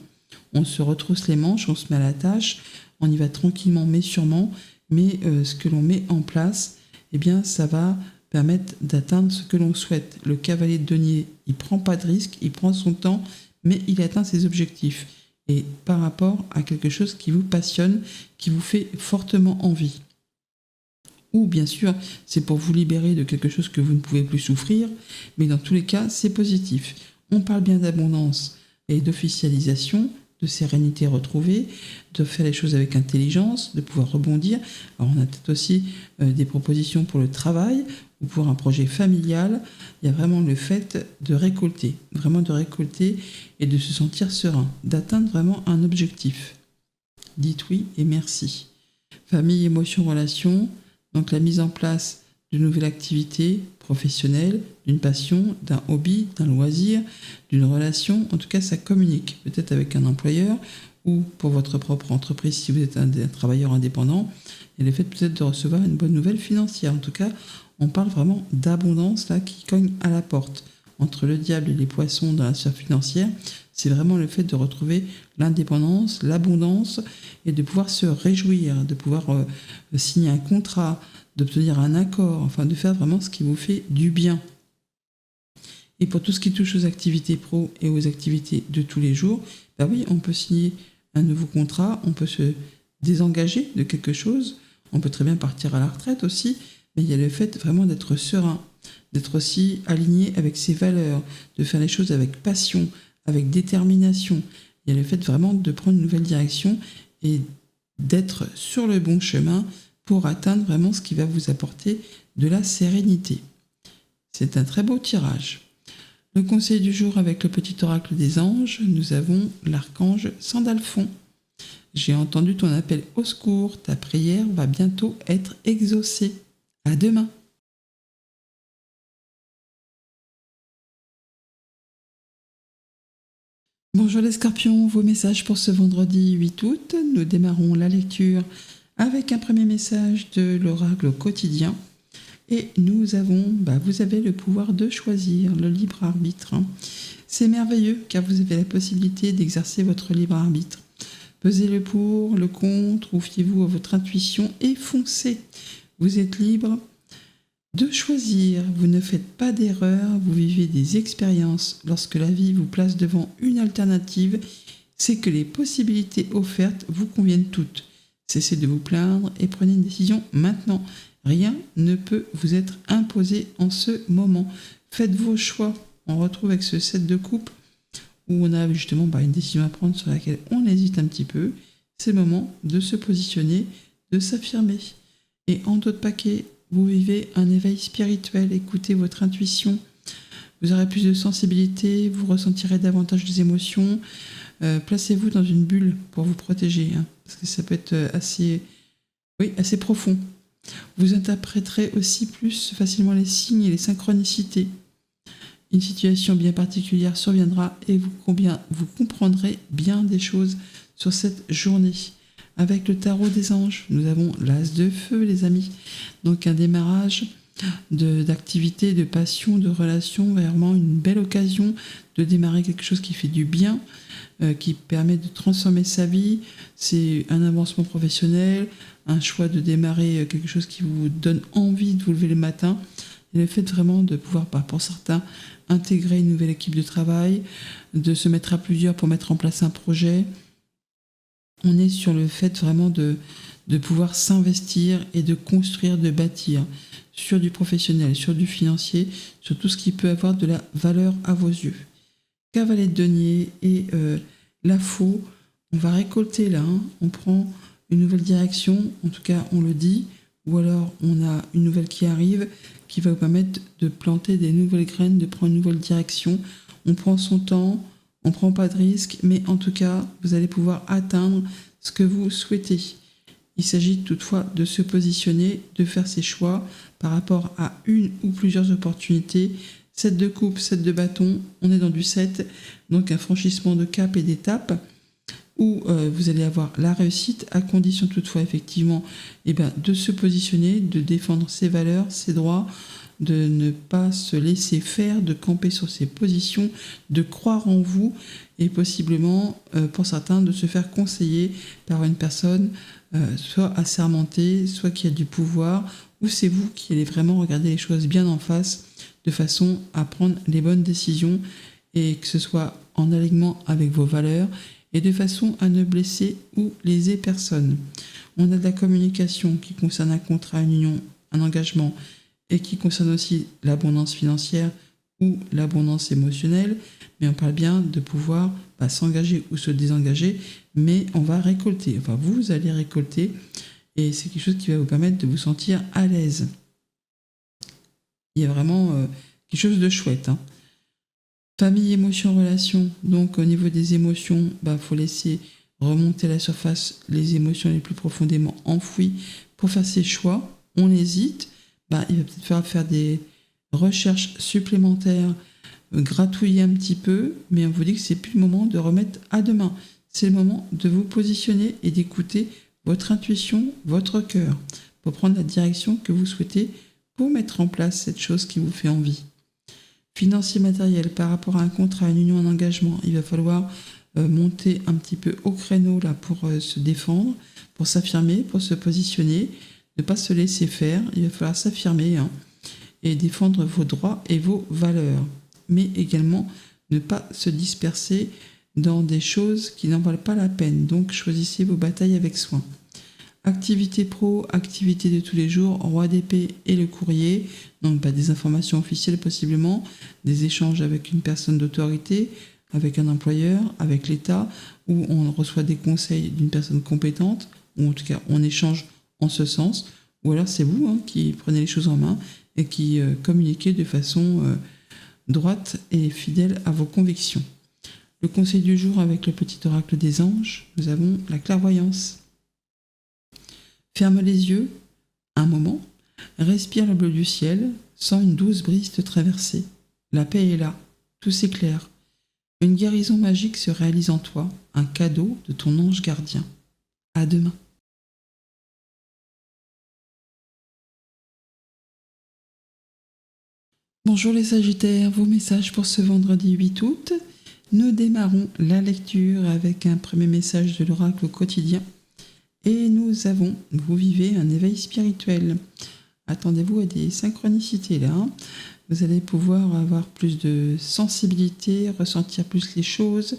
Speaker 1: On se retrousse les manches, on se met à la tâche, on y va tranquillement mais sûrement, mais ce que l'on met en place, eh bien, ça va permettre d'atteindre ce que l'on souhaite. Le cavalier de denier, il prend pas de risque, il prend son temps, mais il atteint ses objectifs. Et par rapport à quelque chose qui vous passionne, qui vous fait fortement envie. Ou bien sûr, c'est pour vous libérer de quelque chose que vous ne pouvez plus souffrir, mais dans tous les cas, c'est positif. On parle bien d'abondance et d'officialisation, de sérénité retrouvée, de faire les choses avec intelligence, de pouvoir rebondir. Alors on a peut-être aussi des propositions pour le travail ou pour un projet familial. Il y a vraiment le fait de récolter, vraiment de récolter et de se sentir serein, d'atteindre vraiment un objectif. Dites oui et merci. Famille, émotion, relation, donc la mise en place de nouvelles activités professionnelles, d'une passion, d'un hobby, d'un loisir, d'une relation. En tout cas, ça communique, peut-être avec un employeur ou pour votre propre entreprise si vous êtes un travailleur indépendant. Et le fait peut-être de recevoir une bonne nouvelle financière. En tout cas, on parle vraiment d'abondance là qui cogne à la porte. Entre le diable et les poissons dans la sphère financière, c'est vraiment le fait de retrouver l'indépendance, l'abondance et de pouvoir se réjouir, de pouvoir signer un contrat, d'obtenir un accord, enfin de faire vraiment ce qui vous fait du bien. Et pour tout ce qui touche aux activités pro et aux activités de tous les jours, bah oui, on peut signer un nouveau contrat, on peut se désengager de quelque chose, on peut très bien partir à la retraite aussi, mais il y a le fait vraiment d'être serein, d'être aussi aligné avec ses valeurs, de faire les choses avec passion, avec détermination. Il y a le fait vraiment de prendre une nouvelle direction et d'être sur le bon chemin pour atteindre vraiment ce qui va vous apporter de la sérénité. C'est un très beau tirage. Le conseil du jour avec le petit oracle des anges, nous avons l'archange Sandalphon. J'ai entendu ton appel au secours, ta prière va bientôt être exaucée. À demain. Bonjour les scorpions, vos messages pour ce vendredi 8 août. Nous démarrons la lecture avec un premier message de l'oracle au quotidien. Et nous avons, vous avez le pouvoir de choisir, le libre arbitre. C'est merveilleux car vous avez la possibilité d'exercer votre libre arbitre. Pesez le pour, le contre, ou fiez-vous à votre intuition et foncez. Vous êtes libre de choisir, vous ne faites pas d'erreur, vous vivez des expériences. Lorsque la vie vous place devant une alternative, c'est que les possibilités offertes vous conviennent toutes. Cessez de vous plaindre et prenez une décision maintenant. Rien ne peut vous être imposé en ce moment. Faites vos choix. On retrouve avec ce 7 de coupe où on a justement une décision à prendre sur laquelle on hésite un petit peu. C'est le moment de se positionner, de s'affirmer. Et en d'autres paquets, vous vivez un éveil spirituel, écoutez votre intuition, vous aurez plus de sensibilité, vous ressentirez davantage des émotions, placez-vous dans une bulle pour vous protéger, parce que ça peut être assez profond. Vous interpréterez aussi plus facilement les signes et les synchronicités. Une situation bien particulière surviendra et vous comprendrez bien des choses sur cette journée. Avec le tarot des anges, nous avons l'as de feu, les amis. Donc un démarrage d'activité, de passion, de relation, vraiment une belle occasion de démarrer quelque chose qui fait du bien, qui permet de transformer sa vie. C'est un avancement professionnel, un choix de démarrer quelque chose qui vous donne envie de vous lever le matin. Et le fait vraiment de pouvoir, pour certains, intégrer une nouvelle équipe de travail, de se mettre à plusieurs pour mettre en place un projet, On est sur le fait vraiment de pouvoir s'investir et de construire, de bâtir sur du professionnel, sur du financier, sur tout ce qui peut avoir de la valeur à vos yeux. Cavalier de denier et la faux, on va récolter là, hein. On prend une nouvelle direction, en tout cas on le dit, ou alors on a une nouvelle qui arrive, qui va vous permettre de planter des nouvelles graines, de prendre une nouvelle direction. On prend son temps, on ne prend pas de risque, mais en tout cas, vous allez pouvoir atteindre ce que vous souhaitez. Il s'agit toutefois de se positionner, de faire ses choix par rapport à une ou plusieurs opportunités. 7 de coupe, 7 de bâton, on est dans du 7, donc un franchissement de cap et d'étape où vous allez avoir la réussite, à condition toutefois effectivement de se positionner, de défendre ses valeurs, ses droits, de ne pas se laisser faire, de camper sur ses positions, de croire en vous et possiblement, pour certains, de se faire conseiller par une personne soit assermentée, soit qui a du pouvoir, ou c'est vous qui allez vraiment regarder les choses bien en face de façon à prendre les bonnes décisions et que ce soit en alignement avec vos valeurs et de façon à ne blesser ou léser personne. On a de la communication qui concerne un contrat, une union, un engagement et qui concerne aussi l'abondance financière ou l'abondance émotionnelle, mais on parle bien de pouvoir s'engager ou se désengager, mais on va récolter, enfin vous allez récolter et c'est quelque chose qui va vous permettre de vous sentir à l'aise. Il y a vraiment quelque chose de chouette, hein. Famille, émotions, relations. Donc au niveau des émotions, faut laisser remonter à la surface les émotions les plus profondément enfouies pour faire ses choix. On hésite, il va peut-être falloir faire des recherches supplémentaires, gratouiller un petit peu, mais on vous dit que c'est plus le moment de remettre à demain. C'est le moment de vous positionner et d'écouter votre intuition, votre cœur, pour prendre la direction que vous souhaitez pour mettre en place cette chose qui vous fait envie. Financier matériel, par rapport à un contrat, une union, un engagement, il va falloir monter un petit peu au créneau là pour se défendre, pour s'affirmer, pour se positionner, ne pas se laisser faire, il va falloir s'affirmer et défendre vos droits et vos valeurs, mais également ne pas se disperser dans des choses qui n'en valent pas la peine, donc choisissez vos batailles avec soin. Activité pro, activité de tous les jours, roi d'épée et le courrier, donc des informations officielles possiblement, des échanges avec une personne d'autorité, avec un employeur, avec l'État, où on reçoit des conseils d'une personne compétente, ou en tout cas on échange en ce sens, ou alors c'est vous qui prenez les choses en main et qui communiquez de façon droite et fidèle à vos convictions. Le conseil du jour avec le petit oracle des anges, nous avons la clairvoyance. Ferme les yeux, un moment, respire le bleu du ciel, sens une douce brise te traverser. La paix est là, tout s'éclaire. Une guérison magique se réalise en toi, un cadeau de ton ange gardien. À demain. Bonjour les Sagittaires, vos messages pour ce vendredi 8 août. Nous démarrons la lecture avec un premier message de l'oracle au quotidien. Et vous vivez un éveil spirituel. Attendez-vous à des synchronicités là. Vous allez pouvoir avoir plus de sensibilité, ressentir plus les choses.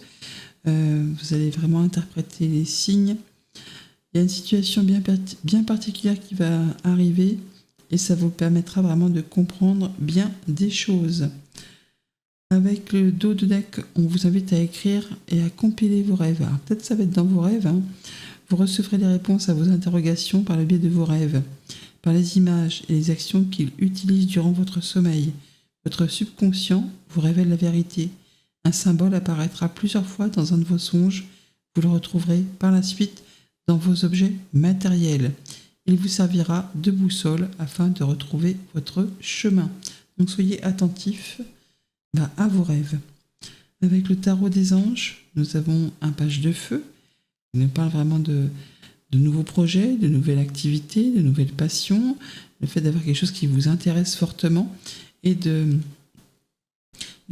Speaker 1: Vous allez vraiment interpréter les signes. Il y a une situation bien particulière qui va arriver et ça vous permettra vraiment de comprendre bien des choses. Avec le dos de deck, on vous invite à écrire et à compiler vos rêves. Alors, peut-être ça va être dans vos rêves. Vous recevrez les réponses à vos interrogations par le biais de vos rêves, par les images et les actions qu'il utilise durant votre sommeil. Votre subconscient vous révèle la vérité. Un symbole apparaîtra plusieurs fois dans un de vos songes. Vous le retrouverez par la suite dans vos objets matériels. Il vous servira de boussole afin de retrouver votre chemin. Donc soyez attentifs à vos rêves. Avec le tarot des anges, nous avons un page de feu. Il nous parle vraiment de nouveaux projets, de nouvelles activités, de nouvelles passions, le fait d'avoir quelque chose qui vous intéresse fortement et de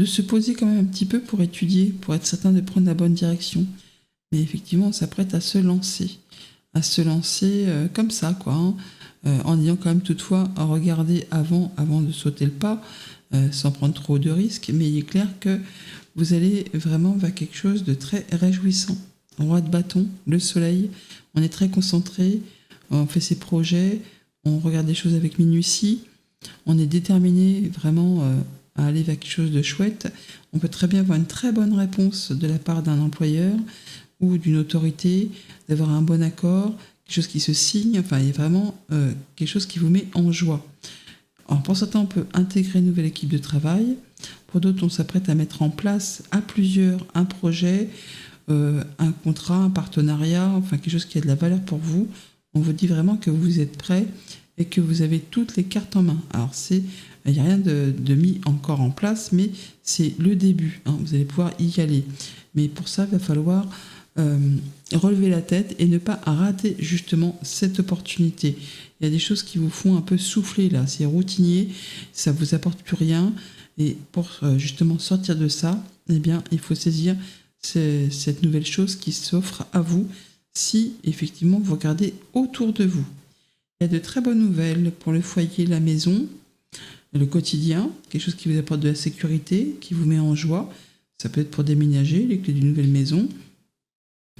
Speaker 1: se poser quand même un petit peu pour étudier, pour être certain de prendre la bonne direction. Mais effectivement, on s'apprête à se lancer comme ça, en ayant quand même toutefois à regarder avant de sauter le pas, sans prendre trop de risques, mais il est clair que vous allez vraiment vers quelque chose de très réjouissant. roi de bâton, le soleil. On est très concentré, on fait ses projets, on regarde les choses avec minutie. On est déterminé vraiment à aller vers quelque chose de chouette. On peut très bien avoir une très bonne réponse de la part d'un employeur ou d'une autorité, d'avoir un bon accord, quelque chose qui se signe. Enfin, il y a vraiment quelque chose qui vous met en joie. Alors, pour certains, on peut intégrer une nouvelle équipe de travail. Pour d'autres, on s'apprête à mettre en place à plusieurs un projet, un contrat, un partenariat, enfin quelque chose qui a de la valeur pour vous. On vous dit vraiment que vous êtes prêt et que vous avez toutes les cartes en main. Alors, il n'y a rien de mis encore en place, mais c'est le début. Vous allez pouvoir y aller. Mais pour ça, il va falloir relever la tête et ne pas rater justement cette opportunité. Il y a des choses qui vous font un peu souffler là, c'est routinier, ça ne vous apporte plus rien. Et pour justement sortir de ça, eh bien, il faut saisir cette nouvelle chose qui s'offre à vous si effectivement vous regardez autour de vous. Il y a de très bonnes nouvelles pour le foyer, la maison, le quotidien, quelque chose qui vous apporte de la sécurité, qui vous met en joie. Ça peut être pour déménager, les clés d'une nouvelle maison,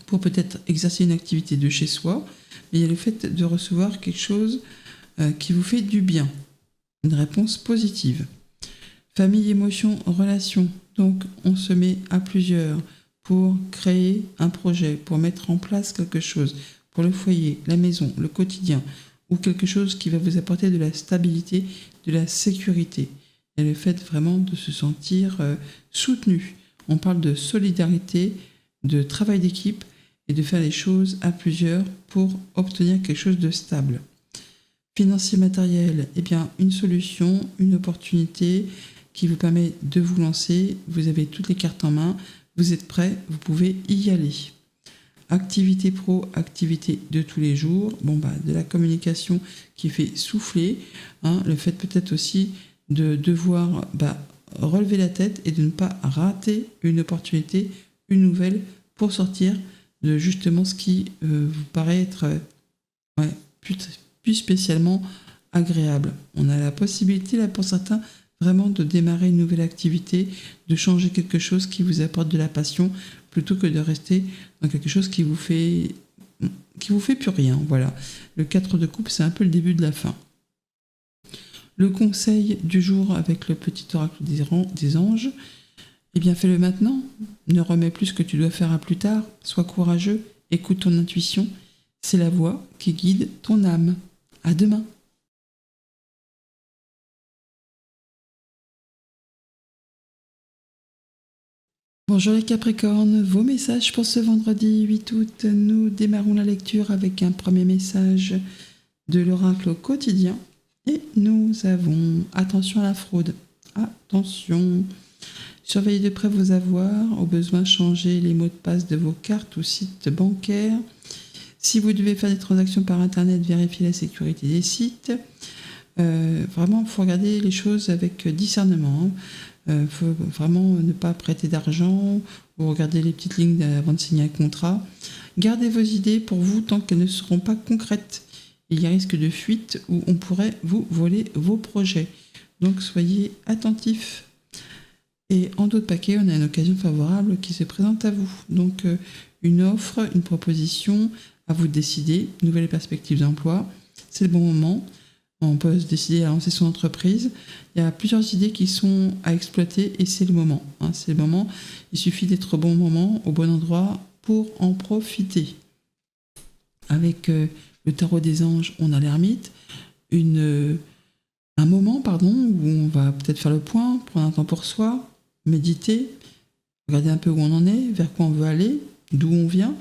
Speaker 1: pour peut-être exercer une activité de chez soi, mais il y a le fait de recevoir quelque chose qui vous fait du bien, une réponse positive. Famille, émotion, relation. Donc on se met à plusieurs pour créer un projet, pour mettre en place quelque chose, pour le foyer, la maison, le quotidien, ou quelque chose qui va vous apporter de la stabilité, de la sécurité. Et le fait vraiment de se sentir soutenu. On parle de solidarité, de travail d'équipe et de faire les choses à plusieurs pour obtenir quelque chose de stable. Financier, matériel, eh bien une solution, une opportunité qui vous permet de vous lancer. Vous avez toutes les cartes en main, vous êtes prêt, vous pouvez y aller. Activité pro, activité de tous les jours, de la communication qui fait souffler, le fait peut-être aussi de devoir relever la tête et de ne pas rater une opportunité, une nouvelle pour sortir de justement ce qui vous paraît être plus spécialement agréable. On a la possibilité là pour certains vraiment de démarrer une nouvelle activité, de changer quelque chose qui vous apporte de la passion plutôt que de rester dans quelque chose qui vous fait plus rien. Voilà. Le 4 de coupe, c'est un peu le début de la fin. Le conseil du jour avec le petit oracle des anges, eh bien fais-le maintenant. Ne remets plus ce que tu dois faire à plus tard. Sois courageux, écoute ton intuition. C'est la voix qui guide ton âme. À demain. Bonjour les Capricornes, vos messages pour ce vendredi 8 août. Nous démarrons la lecture avec un premier message de l'oracle au quotidien. Et nous avons attention à la fraude. Attention. Surveillez de près vos avoirs. Au besoin, changez les mots de passe de vos cartes ou sites bancaires. Si vous devez faire des transactions par Internet, vérifiez la sécurité des sites. Vraiment, il faut regarder les choses avec discernement. Il faut vraiment ne pas prêter d'argent ou regarder les petites lignes avant de signer un contrat. Gardez vos idées pour vous tant qu'elles ne seront pas concrètes. Il y a risque de fuite où on pourrait vous voler vos projets. Donc soyez attentifs. Et en d'autres paquets, on a une occasion favorable qui se présente à vous. Donc une offre, une proposition, à vous de décider, nouvelles perspectives d'emploi. C'est le bon moment. On peut se décider à lancer son entreprise. Il y a plusieurs idées qui sont à exploiter et c'est le moment. C'est le moment. Il suffit d'être au bon moment, au bon endroit pour en profiter. Avec le tarot des anges, on a l'ermite. Un moment où on va peut-être faire le point, prendre un temps pour soi, méditer, regarder un peu où on en est, vers quoi on veut aller, d'où on vient,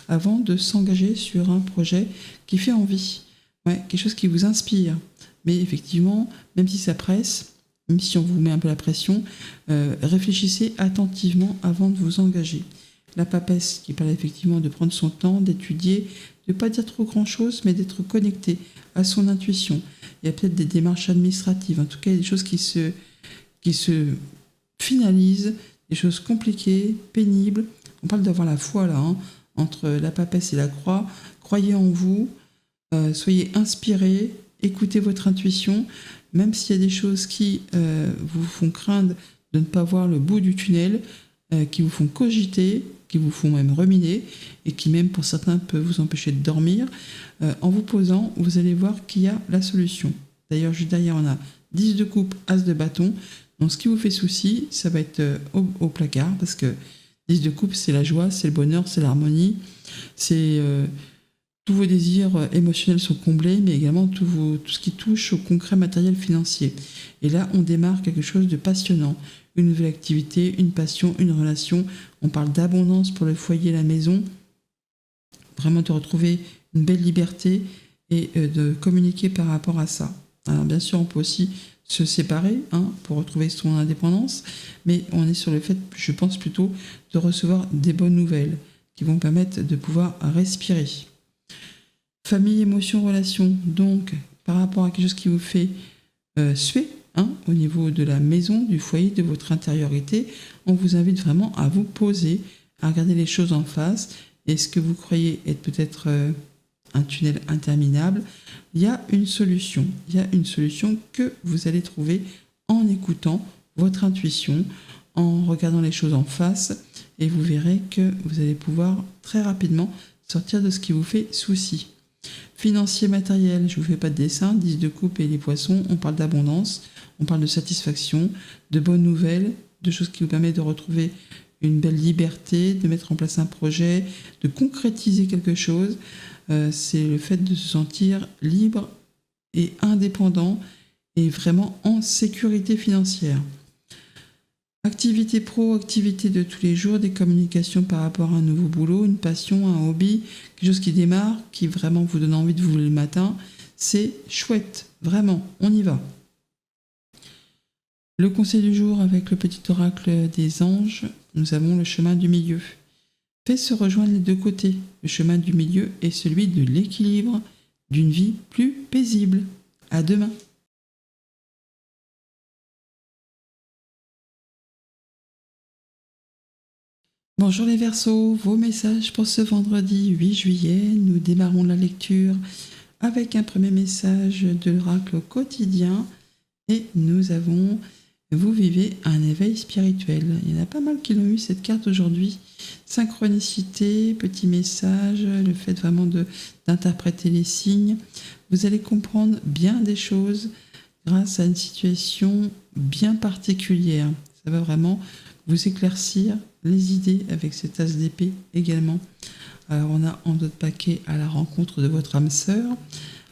Speaker 1: avant de s'engager sur un projet qui fait envie. Quelque chose qui vous inspire. Mais effectivement, même si ça presse, même si on vous met un peu la pression, réfléchissez attentivement avant de vous engager. La papesse qui parle effectivement de prendre son temps, d'étudier, de ne pas dire trop grand-chose, mais d'être connecté à son intuition. Il y a peut-être des démarches administratives, en tout cas il y a des choses qui se finalisent, des choses compliquées, pénibles. On parle d'avoir la foi là, entre la papesse et la croix. Croyez en vous, soyez inspirés, écoutez votre intuition, même s'il y a des choses qui vous font craindre de ne pas voir le bout du tunnel, qui vous font cogiter, qui vous font même ruminer et qui même pour certains peuvent vous empêcher de dormir. En vous posant, vous allez voir qu'il y a la solution. D'ailleurs, juste derrière, on a 10 de coupe, as de bâton. Donc ce qui vous fait souci, ça va être au placard, parce que 10 de coupe, c'est la joie, c'est le bonheur, c'est l'harmonie, c'est tous vos désirs émotionnels sont comblés, mais également tout ce qui touche au concret matériel financier. Et là, on démarre quelque chose de passionnant, une nouvelle activité, une passion, une relation. On parle d'abondance pour le foyer, la maison, vraiment de retrouver une belle liberté et de communiquer par rapport à ça. Alors bien sûr, on peut aussi se séparer pour retrouver son indépendance, mais on est sur le fait, je pense plutôt, de recevoir des bonnes nouvelles qui vont permettre de pouvoir respirer. Famille, émotion, relation, donc par rapport à quelque chose qui vous fait suer, au niveau de la maison, du foyer, de votre intériorité, on vous invite vraiment à vous poser, à regarder les choses en face, et ce que vous croyez être peut-être un tunnel interminable, il y a une solution. Il y a une solution que vous allez trouver en écoutant votre intuition, en regardant les choses en face, et vous verrez que vous allez pouvoir très rapidement sortir de ce qui vous fait souci. Financier, matériel, je ne vous fais pas de dessin, 10 de coupe et les poissons, on parle d'abondance, on parle de satisfaction, de bonnes nouvelles, de choses qui vous permettent de retrouver une belle liberté, de mettre en place un projet, de concrétiser quelque chose. C'est le fait de se sentir libre et indépendant et vraiment en sécurité financière. Activité pro, activité de tous les jours, des communications par rapport à un nouveau boulot, une passion, un hobby, quelque chose qui démarre, qui vraiment vous donne envie de vous lever le matin. C'est chouette, vraiment, on y va. Le conseil du jour avec le petit oracle des anges, nous avons le chemin du milieu. Fait se rejoindre les deux côtés. Le chemin du milieu est celui de l'équilibre, d'une vie plus paisible. À demain. Bonjour les Verseaux, vos messages pour ce vendredi 8 juillet. Nous démarrons la lecture avec un premier message de l'oracle au quotidien et nous avons « Vous vivez un éveil spirituel ». Il y en a pas mal qui l'ont eu cette carte aujourd'hui. Synchronicité, petit message, le fait vraiment d'interpréter les signes. Vous allez comprendre bien des choses grâce à une situation bien particulière. Ça va vraiment vous éclaircir les idées avec cet as d'épée également. Alors on a en d'autres paquets à la rencontre de votre âme sœur,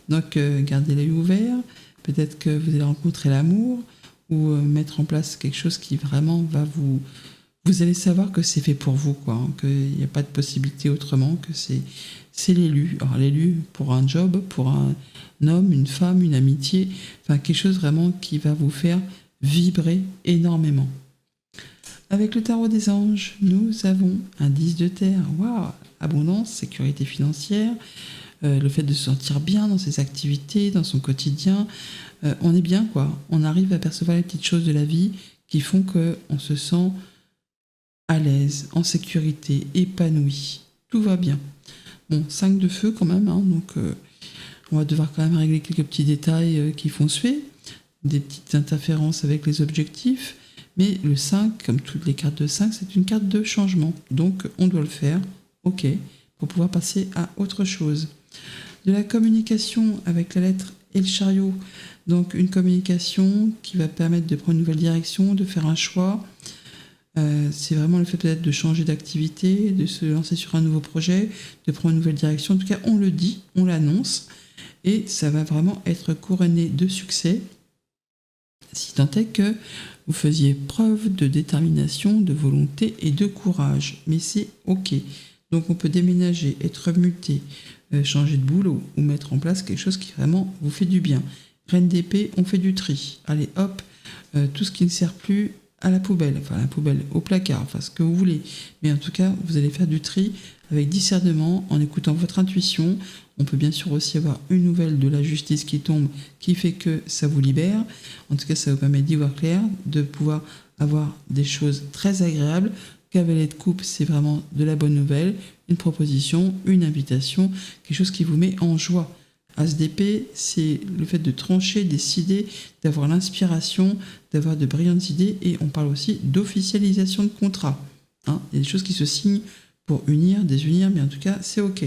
Speaker 1: donc gardez l'œil ouvert, peut-être que vous allez rencontrer l'amour ou mettre en place quelque chose qui vraiment va vous allez savoir que c'est fait pour vous, qu'il n'y a pas de possibilité autrement, que c'est l'élu. Alors l'élu pour un job, pour un homme, une femme, une amitié, enfin quelque chose vraiment qui va vous faire vibrer énormément. Avec le tarot des anges, nous avons un 10 de terre. Waouh, abondance, sécurité financière, le fait de se sentir bien dans ses activités, dans son quotidien. On est bien, On arrive à percevoir les petites choses de la vie qui font qu'on se sent à l'aise, en sécurité, épanoui. Tout va bien. Bon, 5 de feu quand même, donc on va devoir quand même régler quelques petits détails qui font suer, des petites interférences avec les objectifs. Mais le 5, comme toutes les cartes de 5, c'est une carte de changement. Donc, on doit le faire, ok, pour pouvoir passer à autre chose. De la communication avec la lettre et le chariot. Donc, une communication qui va permettre de prendre une nouvelle direction, de faire un choix. C'est vraiment le fait peut-être de changer d'activité, de se lancer sur un nouveau projet, de prendre une nouvelle direction. En tout cas, on le dit, on l'annonce. Et ça va vraiment être couronné de succès. Si tant est que vous faisiez preuve de détermination, de volonté et de courage. Mais c'est ok. Donc on peut déménager, être muté, changer de boulot ou mettre en place quelque chose qui vraiment vous fait du bien. Reine d'épée, on fait du tri. Allez hop, tout ce qui ne sert plus à la poubelle, au placard, ce que vous voulez. Mais en tout cas, vous allez faire du tri avec discernement, en écoutant votre intuition. On peut bien sûr aussi avoir une nouvelle de la justice qui tombe, qui fait que ça vous libère. En tout cas, ça vous permet d'y voir clair, de pouvoir avoir des choses très agréables. Cavalier de coupe, c'est vraiment de la bonne nouvelle, une proposition, une invitation, quelque chose qui vous met en joie. As d'épée, c'est le fait de trancher, décider, d'avoir l'inspiration, d'avoir de brillantes idées, et on parle aussi d'officialisation de contrat. Il y a des choses qui se signent pour unir, désunir, mais en tout cas, c'est OK.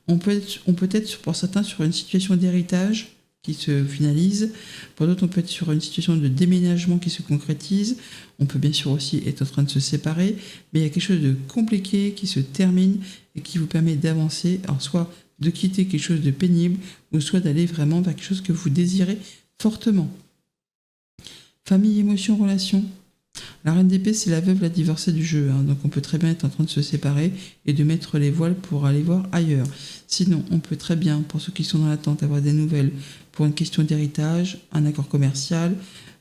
Speaker 1: On peut être pour certains sur une situation d'héritage qui se finalise. Pour d'autres, on peut être sur une situation de déménagement qui se concrétise. On peut bien sûr aussi être en train de se séparer, mais il y a quelque chose de compliqué qui se termine et qui vous permet d'avancer, alors soit de quitter quelque chose de pénible, ou soit d'aller vraiment vers quelque chose que vous désirez fortement. Famille, émotion, relation. La reine d'épée, c'est la veuve, la divorcée du jeu, donc on peut très bien être en train de se séparer et de mettre les voiles pour aller voir ailleurs. Sinon, on peut très bien, pour ceux qui sont dans l'attente, avoir des nouvelles pour une question d'héritage, un accord commercial,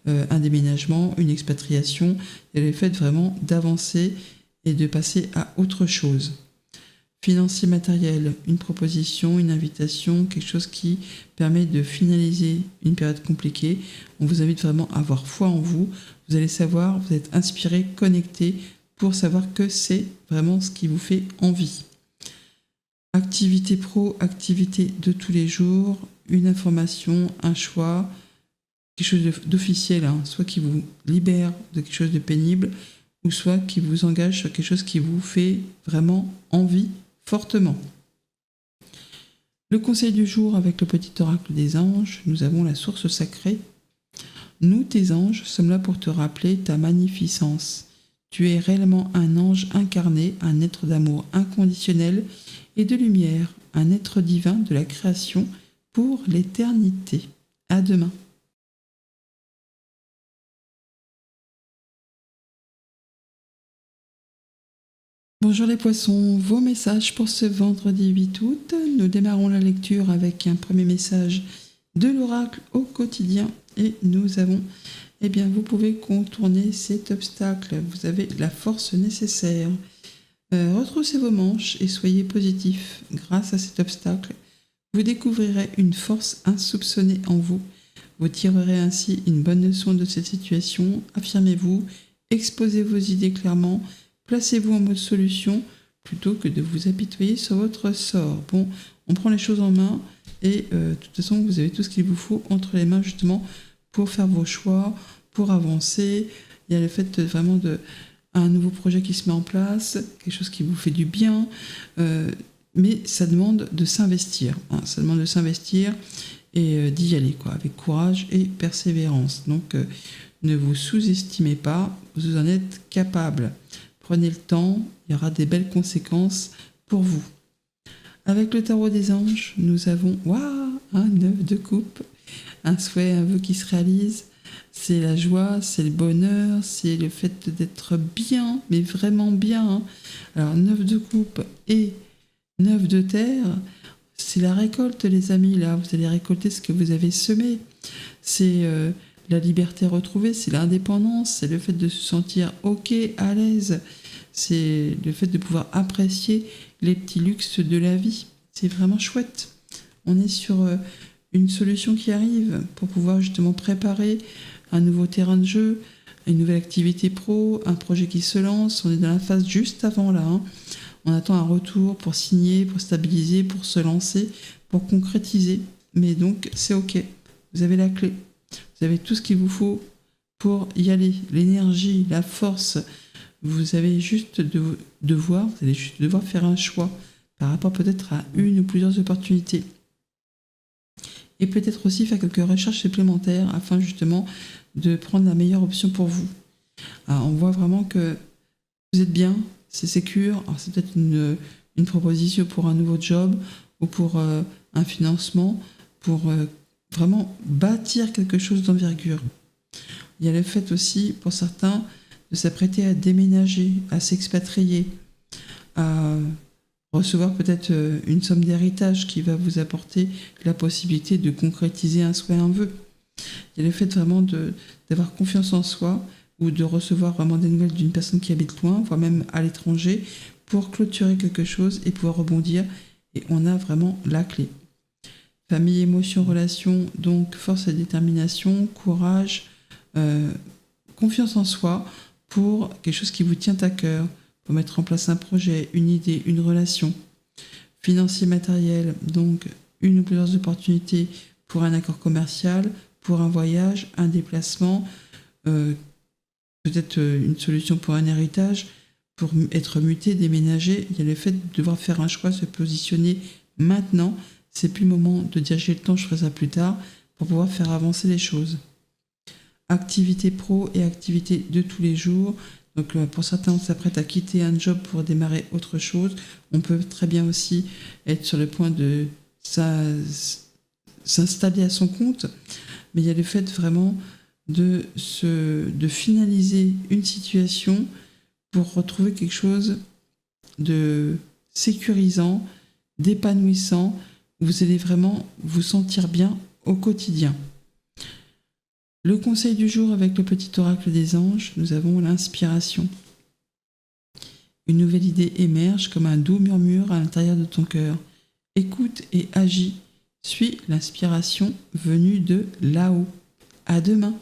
Speaker 1: un déménagement, une expatriation, et le fait vraiment d'avancer et de passer à autre chose. Financier, matériel, une proposition, une invitation, quelque chose qui permet de finaliser une période compliquée. On vous invite vraiment à avoir foi en vous. Vous allez savoir, vous êtes inspiré, connecté pour savoir que c'est vraiment ce qui vous fait envie. Activité pro, activité de tous les jours, une information, un choix, quelque chose d'officiel, soit qui vous libère de quelque chose de pénible, ou soit qui vous engage sur quelque chose qui vous fait vraiment envie fortement. Le conseil du jour avec le petit oracle des anges, nous avons la source sacrée. Nous, tes anges, sommes là pour te rappeler ta magnificence. Tu es réellement un ange incarné, un être d'amour inconditionnel et de lumière, un être divin de la création pour l'éternité. À demain. Bonjour les poissons, vos messages pour ce vendredi 8 août. Nous démarrons la lecture avec un premier message de l'oracle au quotidien et nous avons, vous pouvez contourner cet obstacle, vous avez la force nécessaire. Retroussez vos manches et soyez positif. Grâce à cet obstacle, vous découvrirez une force insoupçonnée en vous. Vous tirerez ainsi une bonne leçon de cette situation. Affirmez-vous, exposez vos idées clairement. Placez-vous en mode solution plutôt que de vous apitoyer sur votre sort. Bon, on prend les choses en main et de toute façon, vous avez tout ce qu'il vous faut entre les mains justement pour faire vos choix, pour avancer. Il y a le fait vraiment un nouveau projet qui se met en place, quelque chose qui vous fait du bien, mais ça demande de s'investir. Ça demande de s'investir et d'y aller avec courage et persévérance. Donc, ne vous sous-estimez pas, vous en êtes capable. Prenez le temps, il y aura des belles conséquences pour vous. Avec le tarot des anges, nous avons un 9 de coupe, un souhait, un vœu qui se réalise. C'est la joie, c'est le bonheur, c'est le fait d'être bien, mais vraiment bien. Alors 9 de coupe et 9 de terre, c'est la récolte les amis, là. Vous allez récolter ce que vous avez semé. C'est la liberté retrouvée, c'est l'indépendance, c'est le fait de se sentir ok, à l'aise. C'est le fait de pouvoir apprécier les petits luxes de la vie. C'est vraiment chouette. On est sur une solution qui arrive pour pouvoir justement préparer un nouveau terrain de jeu, une nouvelle activité pro, un projet qui se lance. On est dans la phase juste avant là. On attend un retour pour signer, pour stabiliser, pour se lancer, pour concrétiser. Mais donc c'est ok. Vous avez la clé. Vous avez tout ce qu'il vous faut pour y aller. L'énergie, la force. Vous avez juste vous allez juste devoir faire un choix par rapport peut-être à une ou plusieurs opportunités. Et peut-être aussi faire quelques recherches supplémentaires afin justement de prendre la meilleure option pour vous. Alors, on voit vraiment que vous êtes bien, c'est sécure. Alors, c'est peut-être une proposition pour un nouveau job ou pour un financement, pour vraiment bâtir quelque chose d'envergure. Il y a le fait aussi, pour certains, de s'apprêter à déménager, à s'expatrier, à recevoir peut-être une somme d'héritage qui va vous apporter la possibilité de concrétiser un souhait, un vœu. Il y a le fait vraiment d'avoir confiance en soi ou de recevoir vraiment des nouvelles d'une personne qui habite loin, voire même à l'étranger, pour clôturer quelque chose et pouvoir rebondir. Et on a vraiment la clé. Famille, émotion, relation, donc force et détermination, courage, confiance en soi pour quelque chose qui vous tient à cœur, pour mettre en place un projet, une idée, une relation. Financier, matériel, donc une ou plusieurs opportunités pour un accord commercial, pour un voyage, un déplacement, peut-être une solution pour un héritage, pour être muté, déménager, il y a le fait de devoir faire un choix, se positionner maintenant. C'est plus le moment de dire j'ai le temps, je ferai ça plus tard, pour pouvoir faire avancer les choses. Activité pro et activité de tous les jours. Donc pour certains, on s'apprête à quitter un job pour démarrer autre chose. On peut très bien aussi être sur le point de s'installer à son compte. Mais il y a le fait vraiment de finaliser une situation pour retrouver quelque chose de sécurisant, d'épanouissant, où vous allez vraiment vous sentir bien au quotidien. Le conseil du jour avec le petit oracle des anges, nous avons l'inspiration. Une nouvelle idée émerge comme un doux murmure à l'intérieur de ton cœur. Écoute et agis. Suis l'inspiration venue de là-haut. À demain.